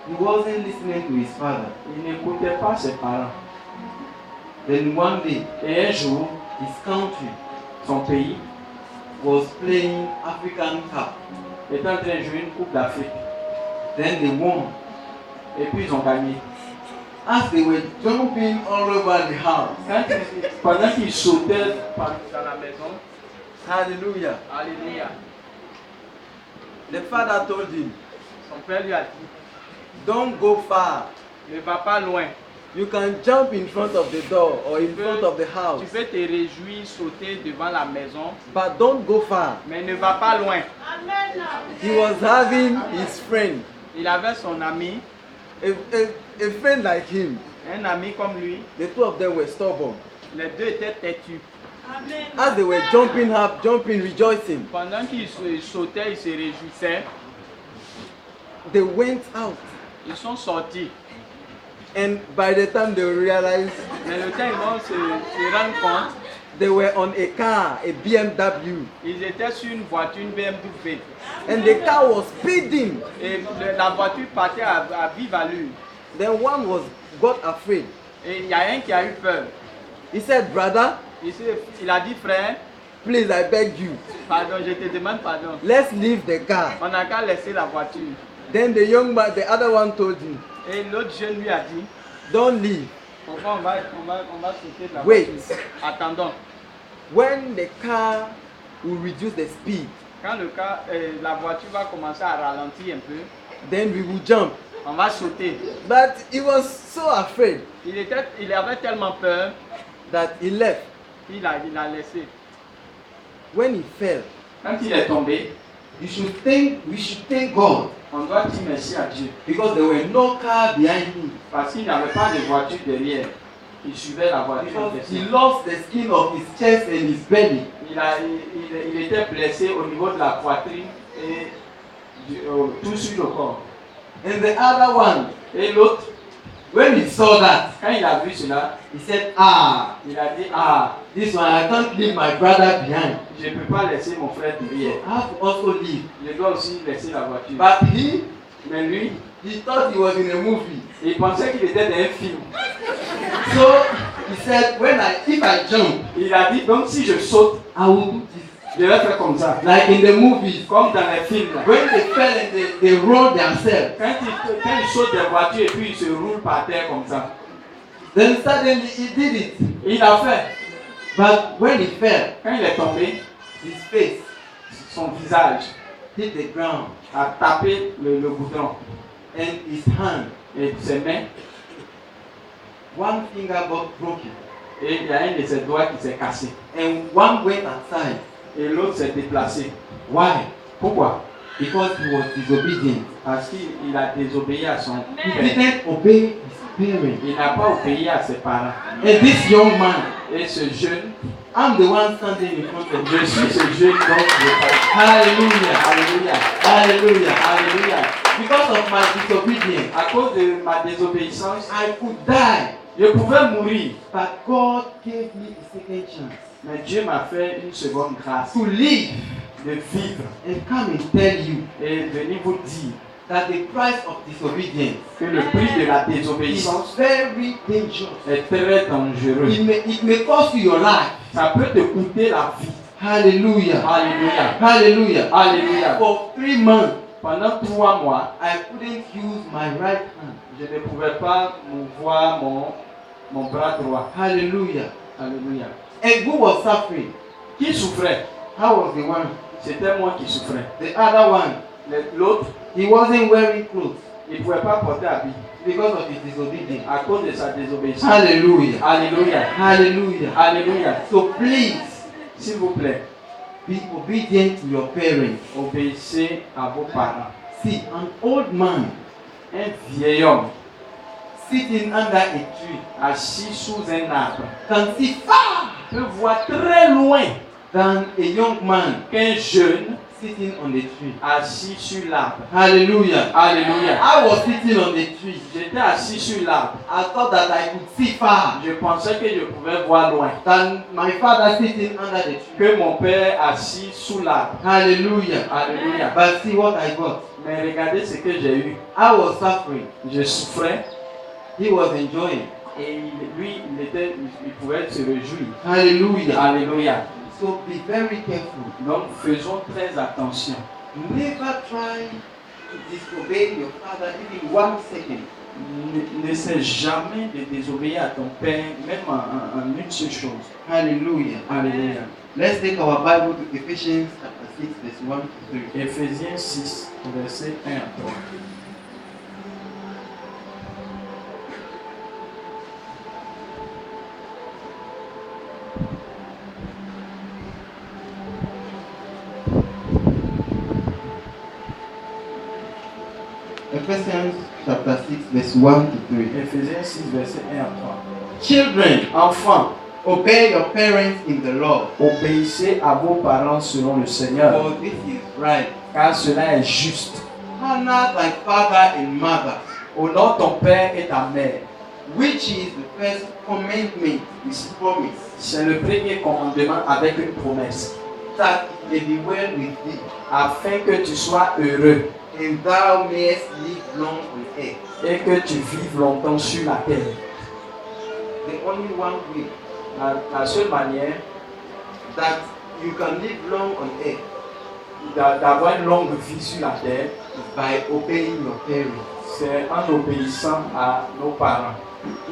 He wasn't listening to his father. Il n'écoutait pas ses parents. Then one day, Et un jour, his country son pays was playing African Cup. était en train de jouer une coupe d'Afrique. Then they won. Et puis ils ont gagné. As they were jumping all over the house. Pendant qu'ils sautaient dans la maison, Hallelujah. Alléluia, The father told him, son père lui a dit, don't go far. ne va pas loin. You can jump in front of the door or in front of the house. Tu peux te réjouir, sauter devant la maison, But don't go far. mais ne va pas loin. He was having his friend, Il avait son ami, a friend like him. un ami comme lui. The two of them were stubborn. Les deux étaient têtus. As they were jumping up, jumping, rejoicing, Pendant qu'ils sautaient, ils se réjouissaient. they went out. Ils sont sortis. And by the time they realized, Mais le temps ils vont se rendre compte, they were on a car, a BMW. ils étaient sur une voiture, une BMW. And the car was speeding. Et la voiture partait à vive allure. Then one got afraid. Et il y a un qui a eu peur. He said, brother, Il a dit, frère, please, I beg you, pardon, je te demande pardon. let's leave the car. On n'a qu'à laisser la voiture. Then the young man, the other one told him, Et l'autre jeune lui a dit, don't leave. pourquoi on va sauter de la Wait. voiture. Attendons. When the car will reduce the speed, Quand la voiture va commencer à ralentir un peu, then we will jump. on va sauter. But he was so afraid Il avait tellement peur, that he left. il a laissé. When he fell, Quand il est tombé, we should thank God On doit dire merci à Dieu. because there were no car behind him. Parce qu'il n'y avait pas de voiture derrière. Il suivait la voiture en Because he question. lost the skin of his chest and his belly. Il était blessé au niveau de la poitrine et tout sur le corps. And the other one, Et l'autre, when he saw that, quand il a vu cela, he said, ah, il a dit, ah, this one, I can't leave my brother behind. je ne peux pas laisser mon frère derrière. I have to also leave. Je dois aussi laisser la voiture. But he Mais lui, thought he was in a movie. il pensait qu'il était dans un film. So he said, if I jump, Il a dit, donc si je saute, I will do this. je vais faire comme ça. Like in the movies, Comme dans les films. Là. when they fell and they rolled themselves. Quand il saute des voitures et puis il se roule par terre comme ça. Then suddenly he did it. Et il a fait. But when he fell, Quand il est tombé, his face son visage hit the ground a tapé le goudron. and his hand, Et ses mains, one finger got broken et il y a un de ses doigts qui s'est cassé. and one went outside. Et l'autre s'est déplacé. Why? Pourquoi? Because he was disobedient. Parce qu'il a désobéi à son He père. didn't obey his parents. Il n'a pas obéi à ses parents. And this young man, Et ce jeune, I'm the one standing in front of je you. suis ce jeune dont je parle. Hallelujah. Alléluia. Hallelujah. Alléluia. Because of my disobedience, À cause de ma désobéissance, I could die. je pouvais mourir. But God gave me a second chance Mais Dieu m'a fait une seconde grâce to live de vivre and come and tell you et venir vous dire that the price of disobedience que le prix de la is désobéissance very dangerous. est très dangereux. It may cost you your life. Ça peut te coûter la vie. Hallelujah. Alléluia. Hallelujah. Alléluia. For 3 months, Pendant 3 mois, I couldn't use my right hand. je ne pouvais pas mouvoir mon bras droit. Hallelujah. Alléluia. And who was suffering? Qui souffrait? How was the one? C'était moi qui souffrais. The other one, L'autre, he wasn't wearing clothes il ne pouvait pas porter habit because of his disobedience. à cause de sa désobéissance. Hallelujah. Alléluia. Hallelujah. Alléluia. So please S'il vous plaît, be obedient to your parents. obéissez à vos parents. See, an old man Un vieil homme sitting under a tree assis sous un arbre can see far peut voir très loin than a young man qu'un jeune sitting on the tree. assis sur l'arbre. Hallelujah. Alléluia. I was sitting on the tree. J'étais assis sur l'arbre. I thought that I could see far Je pensais que je pouvais voir loin. than my father sitting under the tree. Que mon père assis sous l'arbre. Hallelujah. Alléluia. But see what I got. Mais regardez ce que j'ai eu. I was suffering. Je souffrais He was enjoying. et lui, il pouvait se réjouir. Hallelujah. Alléluia. So be very careful. Donc faisons très attention. Never try to disobey your father even 1 second. N'essaie jamais de désobéir à ton père, même en une seule chose. Hallelujah. Alléluia. Let's take our Bible to Ephesians chapter 6, verse 1 to 3. Éphésiens 6, verset 1 à 3. Ephesians chapter 6, verse 1 to 3. Éphésiens 6, verset 1 à 3. Children, Enfants, obey your parents in the Lord, obéissez à vos parents selon le Seigneur, for this is right. car cela est juste. Honor thy father and mother, Honore ton père et ta mère. which is the first commandment with promise, C'est le premier commandement avec une promesse, that it may be well with thee, afin que tu sois heureux and thou mayest live long on earth. et que tu vives longtemps sur la terre. The only one way La seule manière that you can live long on earth d'avoir une longue vie sur la terre, is by obeying your parents. c'est en obéissant à nos parents.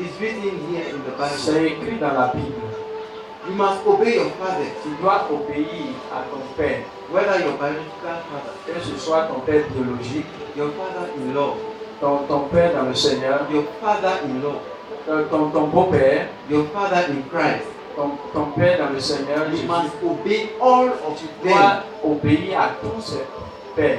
It's written here in the Bible. C'est écrit dans la Bible. You must obey your father, Tu dois obéir à ton père, whether your biological father, que ce soit ton père biologique, your father-in-law, ton père dans le Seigneur, your father-in-law, ton beau-père, your father in Christ. ton père dans le Seigneur. You Tu must obey all of dois them obéir à tous père.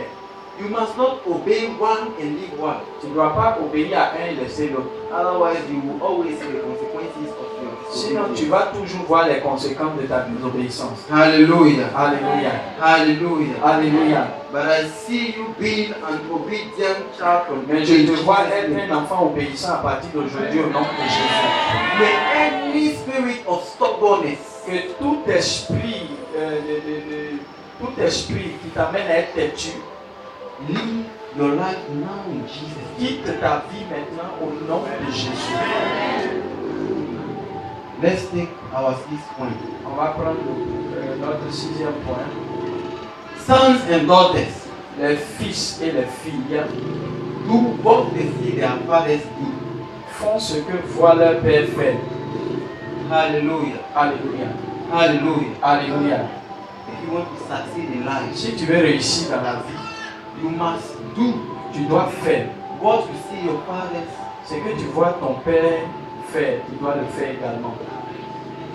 You must not obey one and leave one. Tu ne dois pas obéir à un et laisser l'autre. Otherwise, you will always see the consequences of your Sinon, tu disobedience. vas toujours voir les conséquences de ta désobéissance. Hallelujah. Alléluia. Hallelujah. Alléluia. But I see you being an obedient child from Mais je te vois être un enfant obéissant à partir d'aujourd'hui au nom de Jésus. May any spirit of stubbornness, Que tout esprit, tout esprit qui t'amène à être têtu, live your life now in Jesus. quitte ta vie maintenant au nom de Jésus. Let's take our sixth point. On va prendre notre sixième point. Sons and daughters, Les fils et les filles do what they see their fathers do. font ce que voit leur père faire. Hallelujah. Alléluia. Hallelujah. Alléluia. If you want to succeed in life, Si tu veux réussir dans la vie, you must do tu dois faire what you see your fathers. ce que tu vois ton père faire. Tu dois le faire également.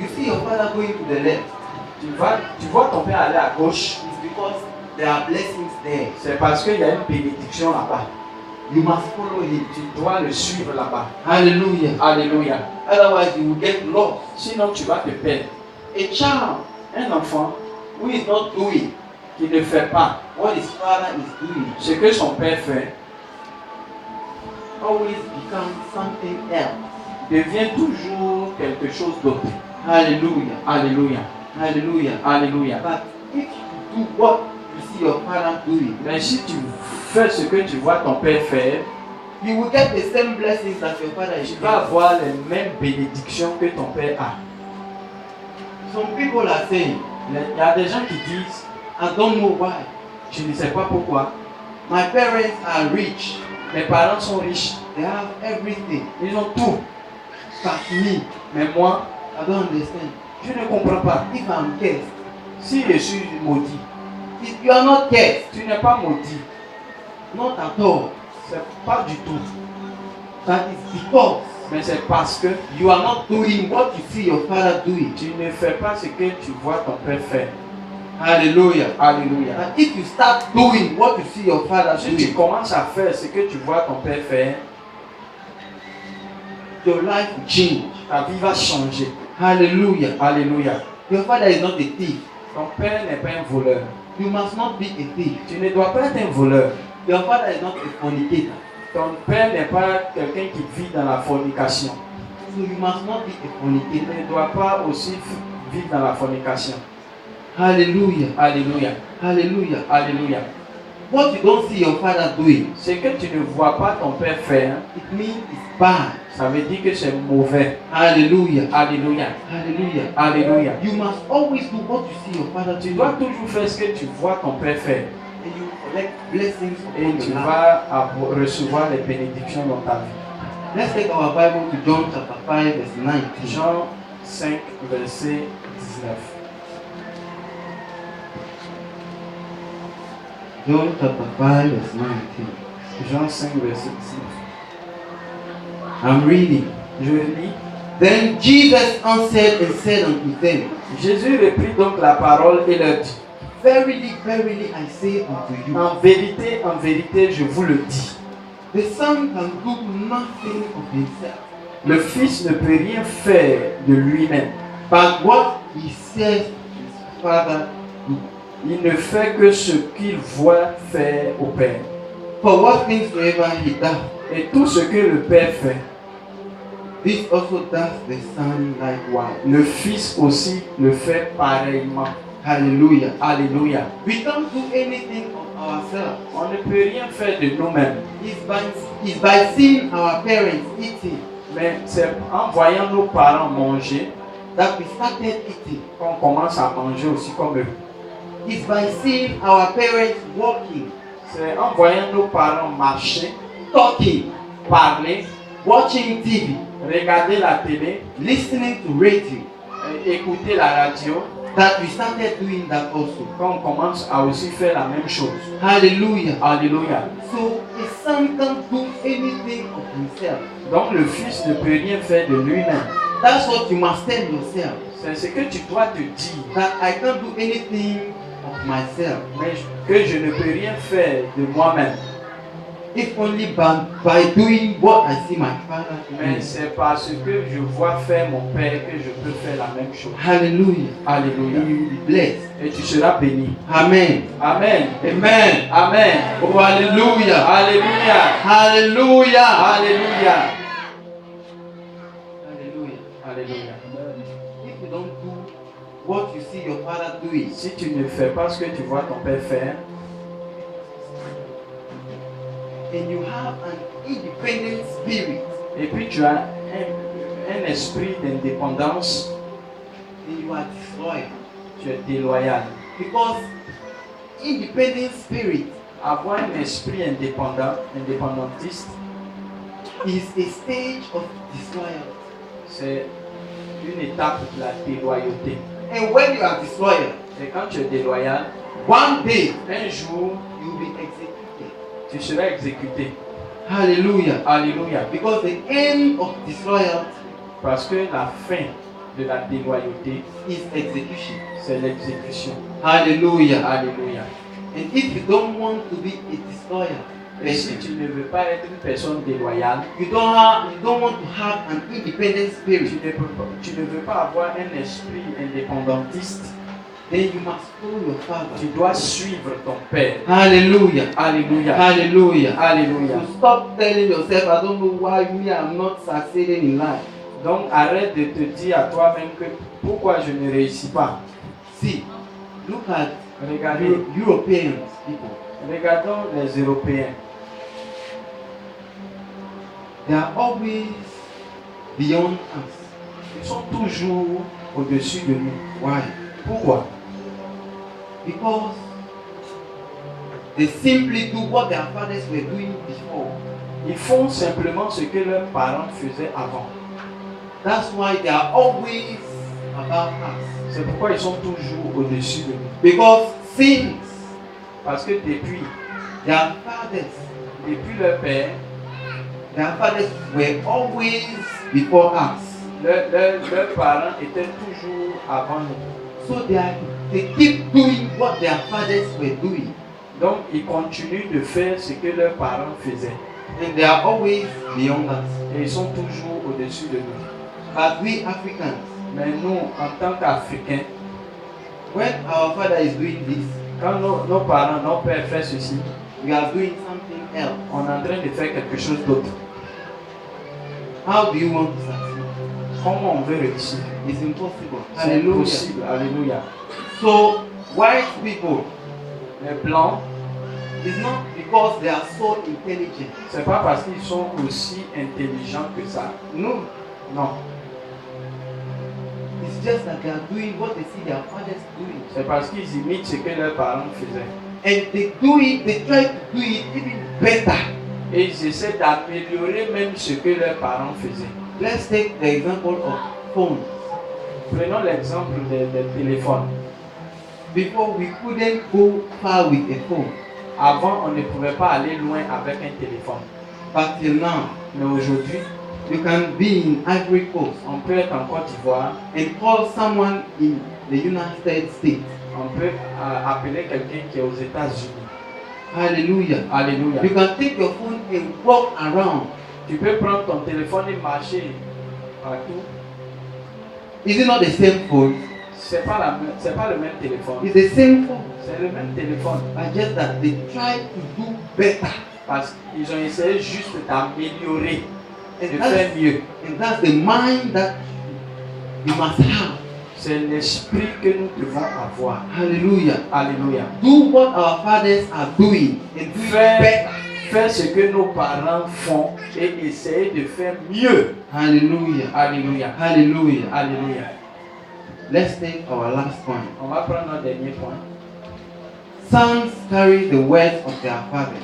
You see your father going to the left. Tu vois ton père aller à gauche. It's because there are blessings there. C'est parce qu'il y a une bénédiction là-bas. You must follow him. Tu dois le suivre là-bas. Hallelujah. Alléluia. Otherwise, you will get lost. Sinon, tu vas te perdre. A child Un enfant who is not doing qui ne fait pas what his father is doing ce que son père fait always becomes something else. devient toujours quelque chose d'autre. Hallelujah. Alléluia. Hallelujah. Alléluia. But if you do what you see your father doing, Mais si tu fais ce que tu vois ton père faire, you will get the same blessings that your father is tu vas getting. avoir les mêmes bénédictions que ton père a. Some people are saying, Il y a des gens qui disent, I don't know why. je ne sais pas pourquoi, My parents are rich. mes parents sont riches, They have everything. ils ont tout. But me, Mais moi, I don't understand. je ne comprends pas. If I'm cursed, Si je suis maudit, if you are not cursed, tu n'es pas maudit. not at all. C'est pas du tout. That is because Mais c'est parce que you are not doing what you see your father doing. tu ne fais pas ce que tu vois ton père faire. Hallelujah. Alléluia. That if you start doing what you see your father Si tu doing, commences à faire ce que tu vois ton père faire, your life will change. ta vie va changer. Hallelujah. Alléluia. Your father is not a thief. Ton père n'est pas un voleur. You must not be a thief. Tu ne dois pas être un voleur. Your father is not a fornicator. Ton père n'est pas quelqu'un qui vit dans la fornication. So you must not be a Il fornicator. ne doit pas aussi vivre dans la fornication. Hallelujah. Alléluia. Hallelujah. Alléluia. What you don't see your father doing, Ce que tu ne vois pas ton père faire, it means it's bad. ça veut dire que c'est mauvais. Hallelujah. Alléluia. Hallelujah. Alléluia. You must always do what you see your father Tu doing. dois toujours faire ce que tu vois ton père faire. And you collect blessings Et upon tu your life. vas recevoir les bénédictions dans ta vie. Let's take our Bible to John chapter 5 verse 19. Jean 5, verset 19. John chapter 5 verse 19. Jean 5, verset 19. I'm reading. Je lis. Then Jesus answered and said unto them, Jésus reprit donc la parole et leur dit, Verily, verily, I say unto you, en vérité, je vous le dis. the Son can do nothing of himself, Le Fils ne peut rien faire de lui-même. but what he says his Father do. Il ne fait que ce qu'il voit faire au Père. For what things soever he does, Et tout ce que le Père fait, this also does the Son likewise. le Fils aussi le fait pareillement. Hallelujah. Alléluia. We can't do anything of ourselves. On ne peut rien faire de nous-mêmes. It's by seeing our parents eating Mais c'est en voyant nos parents manger that we started eating. qu'on commence à manger aussi comme eux. It's by seeing our parents walking, C'est en voyant nos parents marcher, talking, parler, watching TV, regarder la télé, listening to radio, écouter la radio, that we started doing that also. qu'on commence à aussi faire la même chose. Hallelujah. Alléluia. So the Son can't do anything of himself. Donc le Fils ne peut rien faire de lui-même. That's what you must tell yourself. C'est ce que tu dois te dire. That I can't do anything of myself, mais que je ne peux rien faire de moi-même. if only by doing what I see my father Mais doing. c'est parce que je vois faire mon Père que je peux faire la même chose. Hallelujah. Alléluia. And you will be blessed. Et tu seras béni. Amen. Amen. Amen. Amen. Oh, hallelujah. Alléluia. Hallelujah. Alléluia. Hallelujah. Alléluia. If you don't do what you see your father doing, Si tu ne fais pas ce que tu vois ton Père faire, and you have an independent spirit, et puis tu as un esprit d'indépendance, then you are disloyal. tu es déloyal. Because independent spirit Avoir un esprit indépendantiste, is a stage of disloyalty. c'est une étape de la déloyauté. And when you are disloyal, Et quand tu es déloyal, one day un jour, you will be executed. tu seras exécuté. Hallelujah. Alléluia. Because the end of disloyalty Parce que la fin de la déloyauté, is execution. c'est l'exécution. Hallelujah. Alléluia. And if you don't want to be a disloyal Et si person, tu ne veux pas être une personne déloyale, you don't want to have an independent spirit, tu ne veux pas avoir un esprit indépendantiste, then you must follow your father. tu dois suivre ton Père. Hallelujah. Alléluia. Hallelujah. Alléluia. So stop telling yourself, I don't know why me I'm not succeeding in life. Donc arrête de te dire à toi-même que pourquoi je ne réussis pas. See, look at Regardez, Europeans people. regardons les Européens. They are always beyond us. Ils sont toujours au-dessus de nous. Why? Pourquoi? Because they simply do what their fathers were doing before. Ils font simplement ce que leurs parents faisaient avant. That's why they are always above us. C'est pourquoi ils sont toujours au-dessus de nous. Because since Parce que depuis their fathers leur père, were always before us. leurs parents étaient toujours avant nous. So they keep doing what their fathers were doing. Donc ils continuent de faire ce que leurs parents faisaient. And they are always beyond us. Et ils sont toujours au-dessus de nous. But we Africans, Mais nous, en tant qu'Africains, when our father is doing this, quand nos parents, nos pères font ceci, we are doing something else. on est en train de faire quelque chose d'autre. How do you want to succeed? Comment on veut réussir? It's impossible. C'est Hallelujah. impossible. Alléluia. So white people, Les blancs, it's not because they are so intelligent. c'est pas parce qu'ils sont aussi intelligents que ça. No, Non. it's just that they are doing what they see their fathers doing. C'est parce qu'ils imitent ce que leurs parents faisaient. And they do it, they try to do it even better. Et ils essaient d'améliorer même ce que leurs parents faisaient. Let's take the example of phones. Prenons l'exemple des téléphones. Before, we couldn't go far with a phone. Avant, on ne pouvait pas aller loin avec un téléphone. But till now, Mais aujourd'hui, you can be in Ivory Coast on peut être en Côte d'Ivoire, and call someone in the United States. on peut appeler quelqu'un qui est aux États-Unis. Hallelujah. Alléluia. You can take your phone and walk around. Tu peux prendre ton téléphone et marcher partout. Is it not the same phone? C'est pas le même téléphone. It's the same phone. C'est le même téléphone. But just that they try to do better. Parce qu'ils ont essayé juste d'améliorer, de And faire mieux. that's the mind that you must have. C'est l'esprit que nous devons avoir. Hallelujah. Alléluia. Do what our fathers are doing and do it better. Faire ce que nos parents font et essayer de faire mieux. Hallelujah. Alléluia. Hallelujah. Alléluia. Let's take our last point. On va prendre notre dernier point. Sons carry the words of their fathers.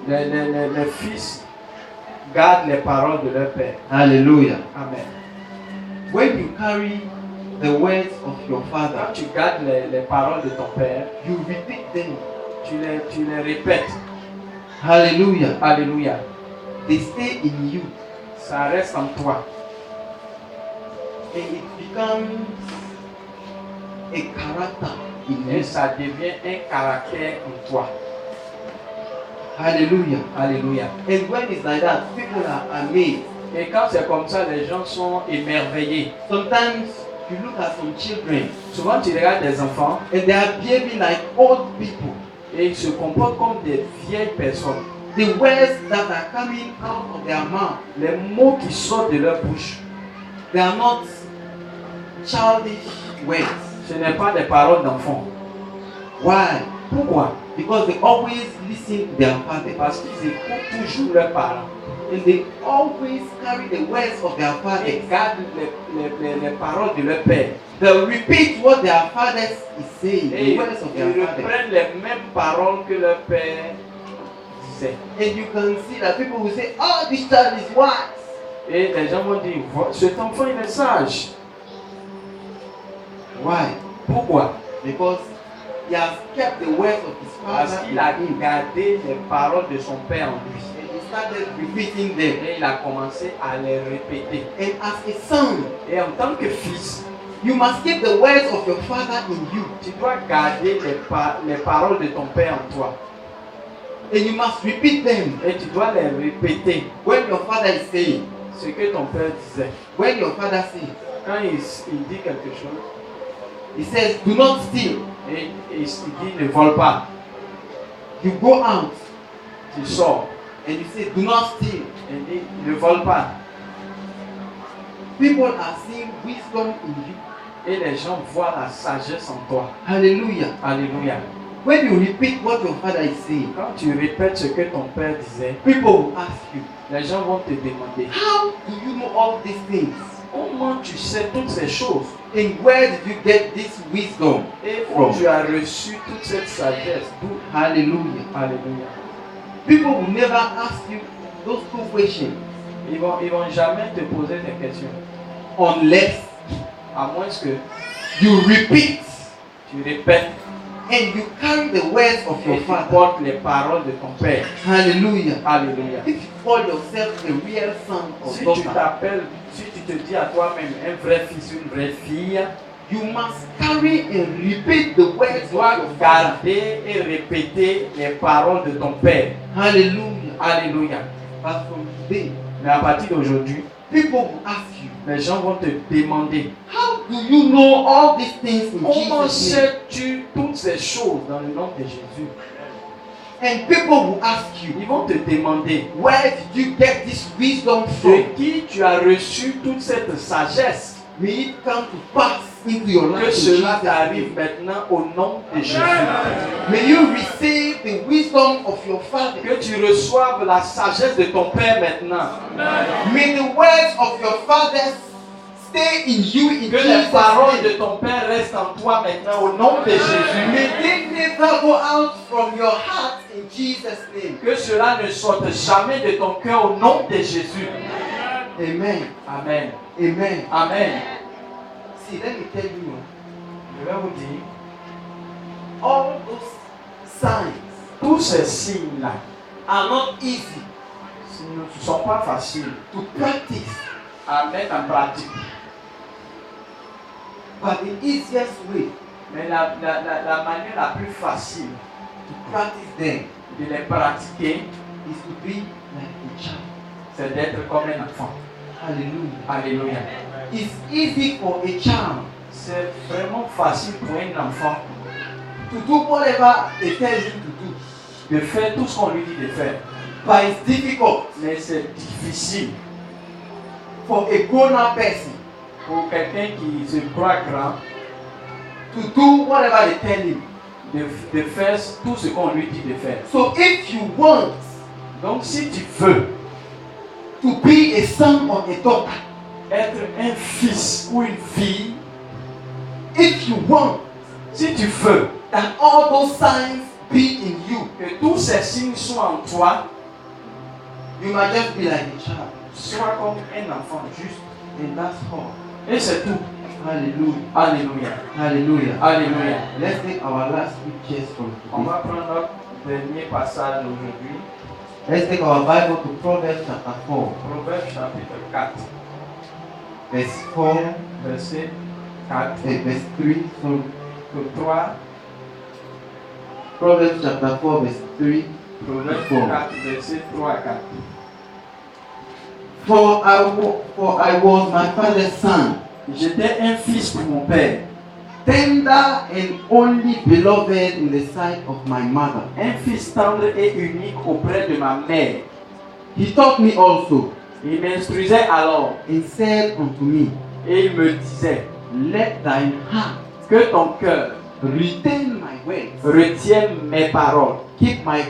Les fils gardent les paroles de leur père. Hallelujah. Amen. When you carry the words of your Quand father, tu gardes les paroles de ton père, you repeat them. tu les répètes. Hallelujah. Alléluia. They stay in you. Ça reste en toi. And it becomes a character in Et you. ça devient un caractère en toi. Hallelujah. Alléluia. And when it's like that, people are amazed. Et quand c'est comme ça, les gens sont émerveillés. Sometimes you look at some children Souvent, tu regardes des enfants and they are behaving like old people. et ils se comportent comme des vieilles personnes. The words that are coming out of their mouth, Les mots qui sortent de leur bouche, they are not childish words. ce n'est pas des paroles d'enfants. Why? Pourquoi? Because they always listen to their father. Parce qu'ils écoutent toujours leurs parents. And they always carry the words of their Ils father. gardent les paroles de leur père. They repeat what their father is saying, Et the words of ils their father. reprennent les mêmes paroles que leur père disait. And you can see that people will say, oh, this child is wise. Et les gens vont dire, cet enfant il est sage. Why? Pourquoi? Because he has kept the words of his Parce father qu'il a in him. gardé les paroles de son père en lui. And he started repeating them. Et il a commencé à les répéter. And as a son, Et en tant que fils, you must keep the words of your father in you. tu dois garder les paroles de ton père en toi. And you must repeat them. Et tu dois les répéter. When your father is saying, Ce que ton père disait. when your father says, Quand il dit quelque chose, he says, do not steal. et il dit ne vole pas. You go out Tu sors. and you say, do not steal. Et il dit ne vole pas. People are seeing wisdom in you. Et les gens voient la sagesse en toi. Hallelujah. Alléluia. When you repeat what your father is saying, Quand tu répètes ce que ton père disait, people will ask you, les gens vont te demander how do you know all these things? comment tu sais toutes ces choses And where did you get this wisdom? et où tu as reçu toute cette sagesse. D'où? Hallelujah. Alléluia. People will never ask you those two questions Ils vont jamais te poser des questions. unless À moins que you repeat tu répètes and you carry the words of et your tu father. portes les paroles de ton père. Hallelujah. Alléluia. If you call yourself a real son or Si tu daughter, t'appelles, si tu te dis à toi-même un vrai fils, une vraie fille, you must carry and repeat the words tu of dois your father. garder et répéter les paroles de ton père. Hallelujah. Alléluia. But from today, Mais à partir d'aujourd'hui, people will ask you, les gens vont te demander how do you know all these things in comment Jesus' name? sais-tu toutes ces choses dans le nom de Jésus? And people will ask you, Ils vont te demander where did you get this wisdom de from? qui tu as reçu toute cette sagesse. May it come to pass into your life. Que in cela Jesus' t'arrive name. maintenant au nom de Jésus. May you receive the wisdom of your father. Que tu reçoives la sagesse de ton Père maintenant. May the words of your father stay in you in Que les Jesus' paroles de name. ton Père restent en toi maintenant au nom de Jésus. May they never go out from your heart in Jesus' name. Que cela ne sorte jamais de ton cœur au nom de Jésus. Amen. Amen. Amen. Amen. See, let me tell you, Je vais vous dire, all those signs tous ces signes-là are not easy ne sont pas faciles to practice, à mettre en pratique. but the easiest way Mais la manière la plus facile to practice them de les pratiquer, is to be like a child. c'est d'être comme un enfant. Hallelujah. Alléluia. It's easy for a child C'est vraiment facile pour un enfant to do whatever they tell you to do, de faire tout ce qu'on lui dit de faire. but it's difficult Mais c'est difficile for a grown-up person pour quelqu'un qui se croit grand to do whatever they tell him. de faire tout ce qu'on lui dit de faire. So if you want Donc si tu veux to be a son or a daughter, être un fils ou une fille, if you want si tu veux that all those signs be in you, que tous ces signes soient en toi, you might just be like a child. sois comme un enfant juste. And that's all. Et c'est tout. Hallelujah. Alléluia. Hallelujah. Alléluia. Let's take our last scriptures from On today. va prendre notre dernier passage aujourd'hui. Let's take our Bible to Proverbs chapter 4, Proverbe chapitre 4, verse 4, verset 4, verse 3, sorry, le 3 Proverbs chapter 4, verse 3. Proverbe 4. 4, verset 3 à 4. For I was my father's son, J'étais un fils pour mon père, tender and only beloved in the sight of my mother. un fils tendre et unique auprès de ma mère. He taught me also, Il m'instruisait alors and said unto me, et il me disait Let thine heart que ton cœur retain my words, retienne mes paroles, keep my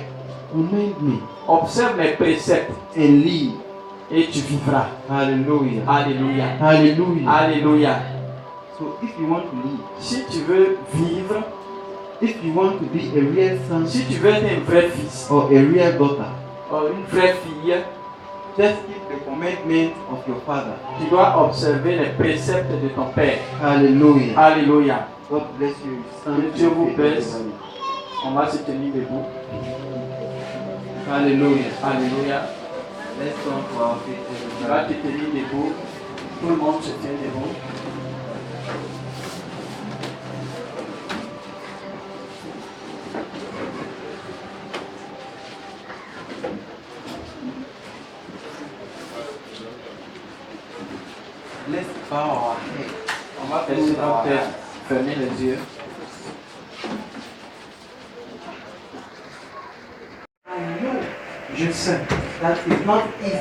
commandments, observe mes préceptes and live. et tu vivras. Hallelujah. Alléluia. Hallelujah. Alléluia. So if you want to live, Si tu veux vivre, if you want to be a real son si tu veux être un vrai fils, or a real daughter, une vraie fille, just keep the commandments of your father. tu dois observer les préceptes de ton père. Hallelujah. Alléluia. God bless you. Que Dieu vous blesse. On va se tenir debout. Hallelujah. Alléluia. Let's turn to our feet. Tu vas te tenir debout. Tout le monde se tient debout. Let's bow our head. On va baisser notre tête, fermer les yeux. I know Je sais that it's not easy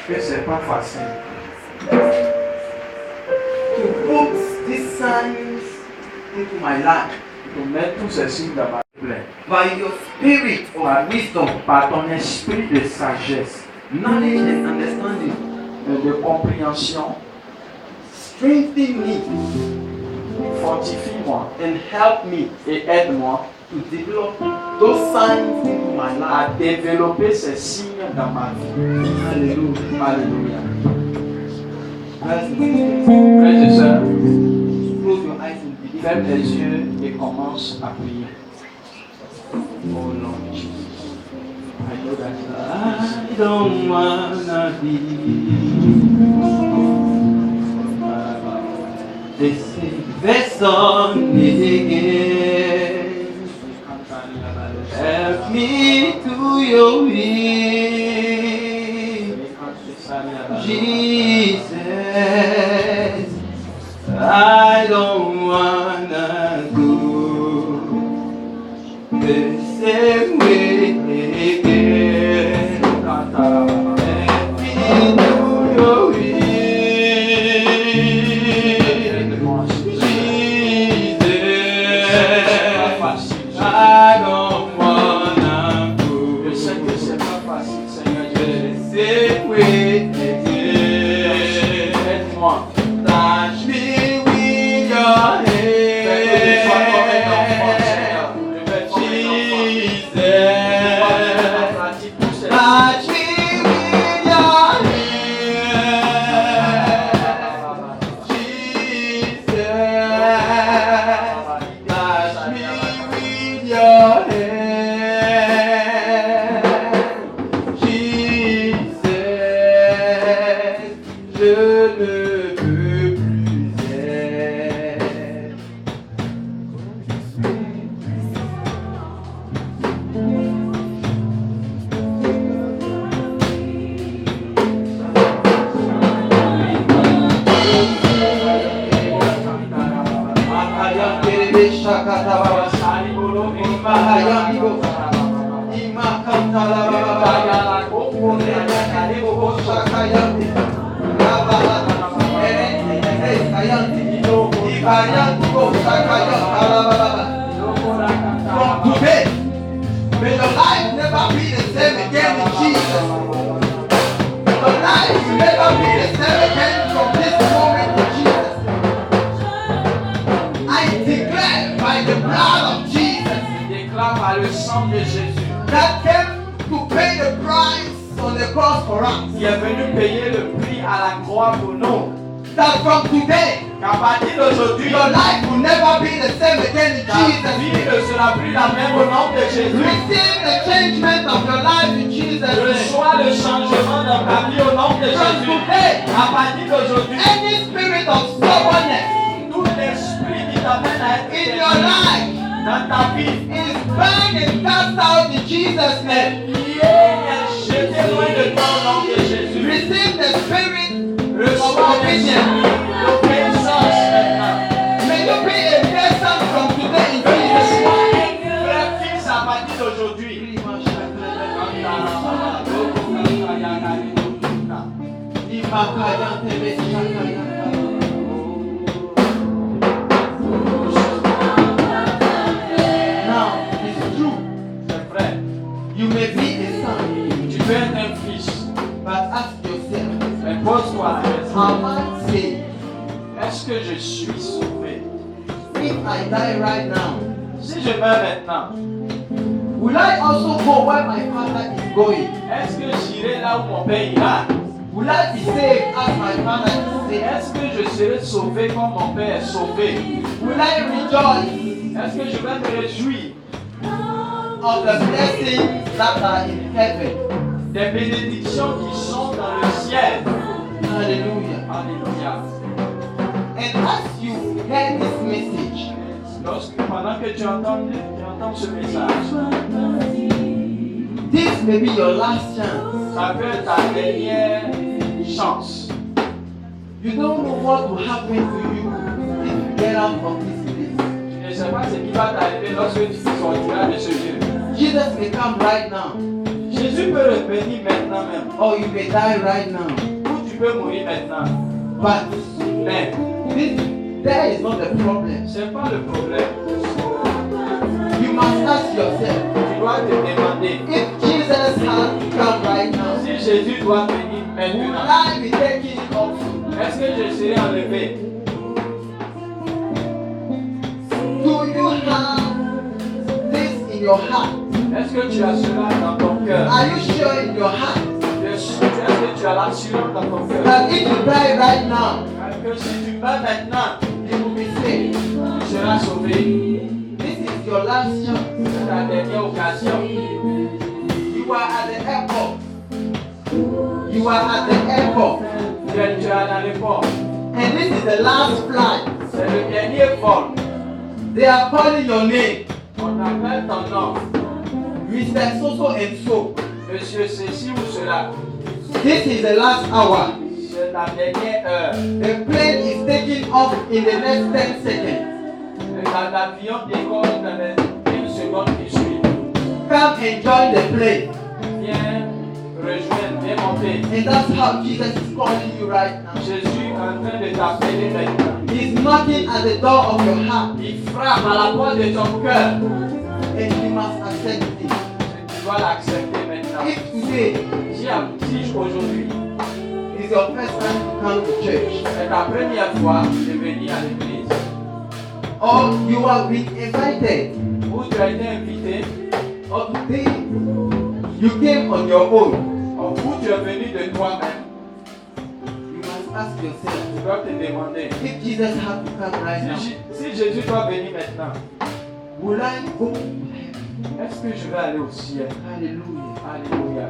que c'est pas facile to put these signs into my life. de mettre tous ces signes dans ma vie. By your spirit of wisdom, Par ton esprit de sagesse, knowledge and understanding, de compréhension, strengthen me fortifie-moi and help me et aide-moi to develop those signs into my à life. développer ces signes dans ma vie. Hallelujah. Alléluia. Brothers and sisters, Frères et sœurs, close your eyes and begin. ferme les yeux et commence à prier. Oh Lord Jesus, I know that I don't wanna be the same son again. Help me to your will, Jesus. I don't wanna go the same way again. Help me to your will, Jesus. I don't wanna go Je sais que c'est pas facile, Seigneur Dieu. the same way again. Aide-moi. Touch me with your Fais que je sois comme un enfant, hand, Seigneur. Je vais être comme un enfant. Jesus. Je vais mettre en pratique tous ces Touch me with your hand, Jesus. Touch me with your hand, Jesus. Je ne veux plus être. From today, may your life never be the same again in Jesus. Your life will never be the same again from this moment in Jesus. I declare by the blood of Jesus Déclare par le sang de Jésus that came to pay the price on the cross for us, qui est venu payer le prix à la croix pour nous. that from today Qu'à partir d'aujourd'hui, your life will never be the same again in ta Jesus. vie ne sera plus la même au nom de Jésus. Receive the changement of your life in Jesus' name. Reçois le changement dans ta vie au nom de From Jésus. today, À partir d'aujourd'hui, any spirit of stubbornness tout esprit qui t'amène à être in your life, dans dans ta vie. is banned and cast out in Jesus' name. Est jeté loin de toi au nom de Jésus. Receive the spirit of Reçois obedience. l'obéissance maintenant. May you be a person from today in Jesus' Sois name. un vrai fils à partir d'aujourd'hui. Now, it's true. C'est vrai. You may be a son, Tu peux être un fils. but ask yourself, Mais pose-toi la question. am I saved? Est-ce que je suis sauvé? If I die right now, Si je meurs maintenant, will I also go where my father is going? est-ce que j'irai là où mon père ira? Will I be saved as my father is saved? Est-ce que je serai sauvé comme mon père est sauvé? Will I rejoice Est-ce que je vais me réjouir of the blessings that are in heaven? des bénédictions qui sont dans le ciel? Hallelujah. Alléluia. And as you hear this message, Pendant que tu entends ce message, this may be your last chance. ça peut être ta dernière chance. You don't know what will happen to you if you get out of this place. Tu ne sais pas ce qui va t'arriver lorsque tu sortiras de ce lieu. Jesus may come right now, Jésus peut revenir maintenant même. or you may die right now. Ou tu peux mourir maintenant. But Mais there is not the problem. ce n'est pas le problème. You must ask yourself, Tu dois te demander if Jesus has to come right now, si Jésus doit venir will maintenant. I be taking it off? Est-ce que je serai enlevé? Do you have this in your heart? Est-ce que tu as cela dans ton cœur? Are you sure in your heart Est-ce que tu as l'assurance dans ton cœur? that if you die right now, Que si tu meurs maintenant, you will be saved? tu seras sauvé. This is your last chance. C'est ta dernière occasion. You are at the airport. You are at the airport. Tu es à l'aéroport. And this is the last flight. C'est le dernier vol. They are calling your name, On appelle ton nom. Mr. So and so. Monsieur ceci ou cela. This is the last hour. C'est la dernière heure. The plane is taking off in the next 10 seconds. L'avion décolle dans les 1 seconde qui suit. Come and join the plane. Viens rejoindre, viens monter. And that's how Jesus is calling you right now. Jésus est en train de t'appeler maintenant. He's knocking at the door of your heart. Il frappe à la porte de ton cœur. And you must accept it. Tu dois l'accepter maintenant. If today Si aujourd'hui, is your first time to come to church, c'est ta première fois de venir à l'église, or you have been invited, ou tu as été invité, or today you came on your own, ou tu es venu de toi-même, you must ask yourself, tu dois te demander, if Jesus had to come right now, si Jésus doit venir maintenant, will I go to heaven? est-ce que je vais aller au ciel? Hallelujah. Alléluia.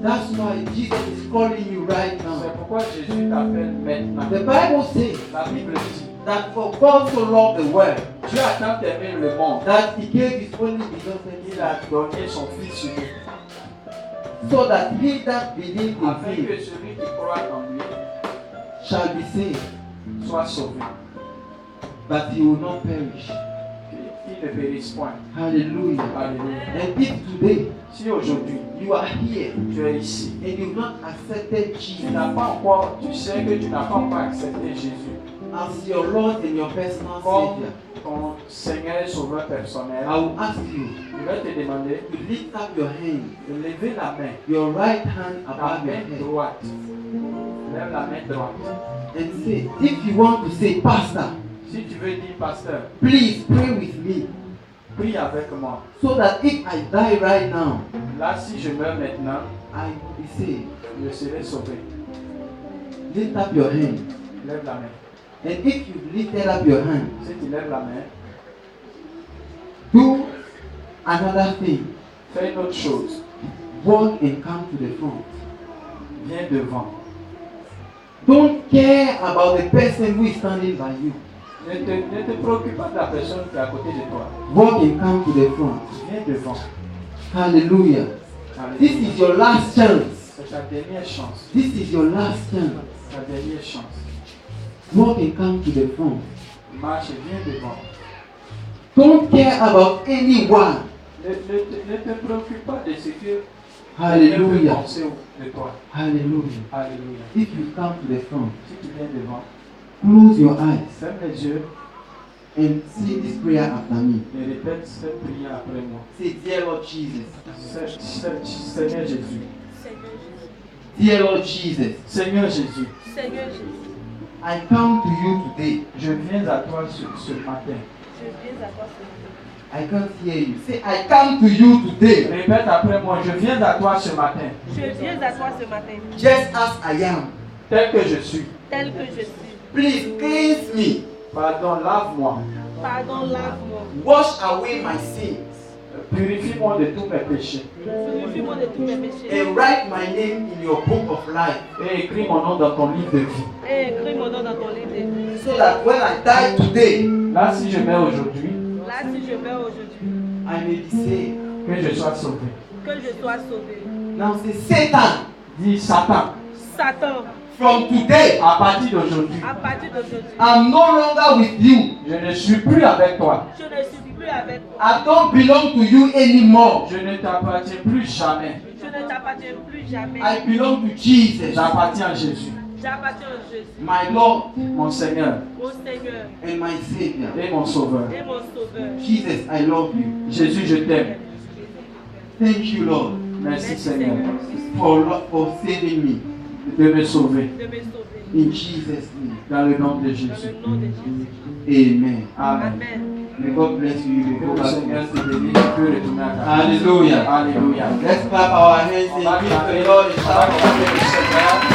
That's why Jesus is calling you right C'est now. pourquoi Jésus t'appelle maintenant. The Bible says La Bible dit, that for God so loved the world Dieu a tant aimé le monde, that He gave His only begotten il Son, a donné son Fils unique, so that he that believes in afin Him que celui qui croit en lui shall be saved, soit sauvé, but he will not perish. qu'il ne périsse point. Hallelujah. Alléluia. And if today Si aujourd'hui, you are here tu es ici, and you've not accepted tu Jesus n'as pas encore, tu sais que tu n'as pas encore accepté Jésus as your Lord and your personal comme Savior, ton Seigneur et Sauveur personnel, I will ask you je vais te demander to lift up your hand, de lever la main, your right hand ta above your main head, droite. Lève la main droite. and say, if you want to say, Pastor, Si tu veux dire, pasteur, please pray with me, prie avec moi. so that if I die right now, Là, si je meurs maintenant, I will be saved. je serai sauvé. Lift up your hand. Lève la main. And if you've lifted up your hand, Si tu lèves la main, do another thing. fais une autre chose. Walk and come to the front. Viens devant. Don't care about the person who is standing by you. Ne te préoccupe pas de la personne qui est à côté de toi. Walk and come to the front. Viens devant. Hallelujah. This is your last chance. C'est ta dernière chance. This is your last chance. Ta dernière chance. Walk and come to the front. Marche et viens devant. Don't care about anyone. Ne te préoccupe pas de ce que Hallelujah. quelqu'un peut penser de toi. Hallelujah. Alléluia. If you come to the front, Si tu viens devant, close your eyes ferme les yeux and say this prayer after me. et répète cette prière après moi. Say, Dear Lord Jesus. Seigneur Jésus. Dear Lord Jesus. Seigneur Jésus. Seigneur Jésus, I come to you today. Je viens à toi ce matin. je viens à toi ce matin. I can't hear you. Say, I come to you today. Répète après moi, je viens à toi ce matin. Je viens à toi ce matin, Just as I am. Tel que je suis. tel que je suis. Please cleanse me. Pardon, lave-moi. Pardon, lave-moi. Wash away my sins. Purifie-moi de tous mes péchés. Purifie-moi de tous mes péchés. And write my name in your book of life. Et écris mon nom dans ton livre de vie. Et écris mon nom dans ton livre de vie. So that when I die today, Là, si je meurs aujourd'hui, Là, si je meurs aujourd'hui, I may be saved. que je sois sauvé. que je sois sauvé. Now say, Satan, Dis Satan, Satan, from today, à partir d'aujourd'hui, à partir d'aujourd'hui, I'm no longer with you. je ne suis plus avec toi. je ne suis plus avec toi. I don't belong to you anymore. Je ne t'appartiens plus jamais. Je ne t'appartiens plus jamais. I belong to Jesus, J'appartiens à Jésus, J'appartiens à Jésus, my Lord mon Seigneur mon Seigneur and my Savior. et mon Sauveur. et mon Sauveur. Jesus, I love you. Jésus, je t'aime. Thank you, Lord, Merci Seigneur for saving me. de me sauver. De me sauver. In Jesus' name, Dans le nom de Dans Jésus. le nom de Jésus. amen. Amen. Amen. May God bless you. You Que may go le back Seigneur home. te bénisse. Tu peux retourner à ta maison. Hallelujah. Alléluia. Let's clap our hands On va and give acclamer the Lord a shout. le Seigneur.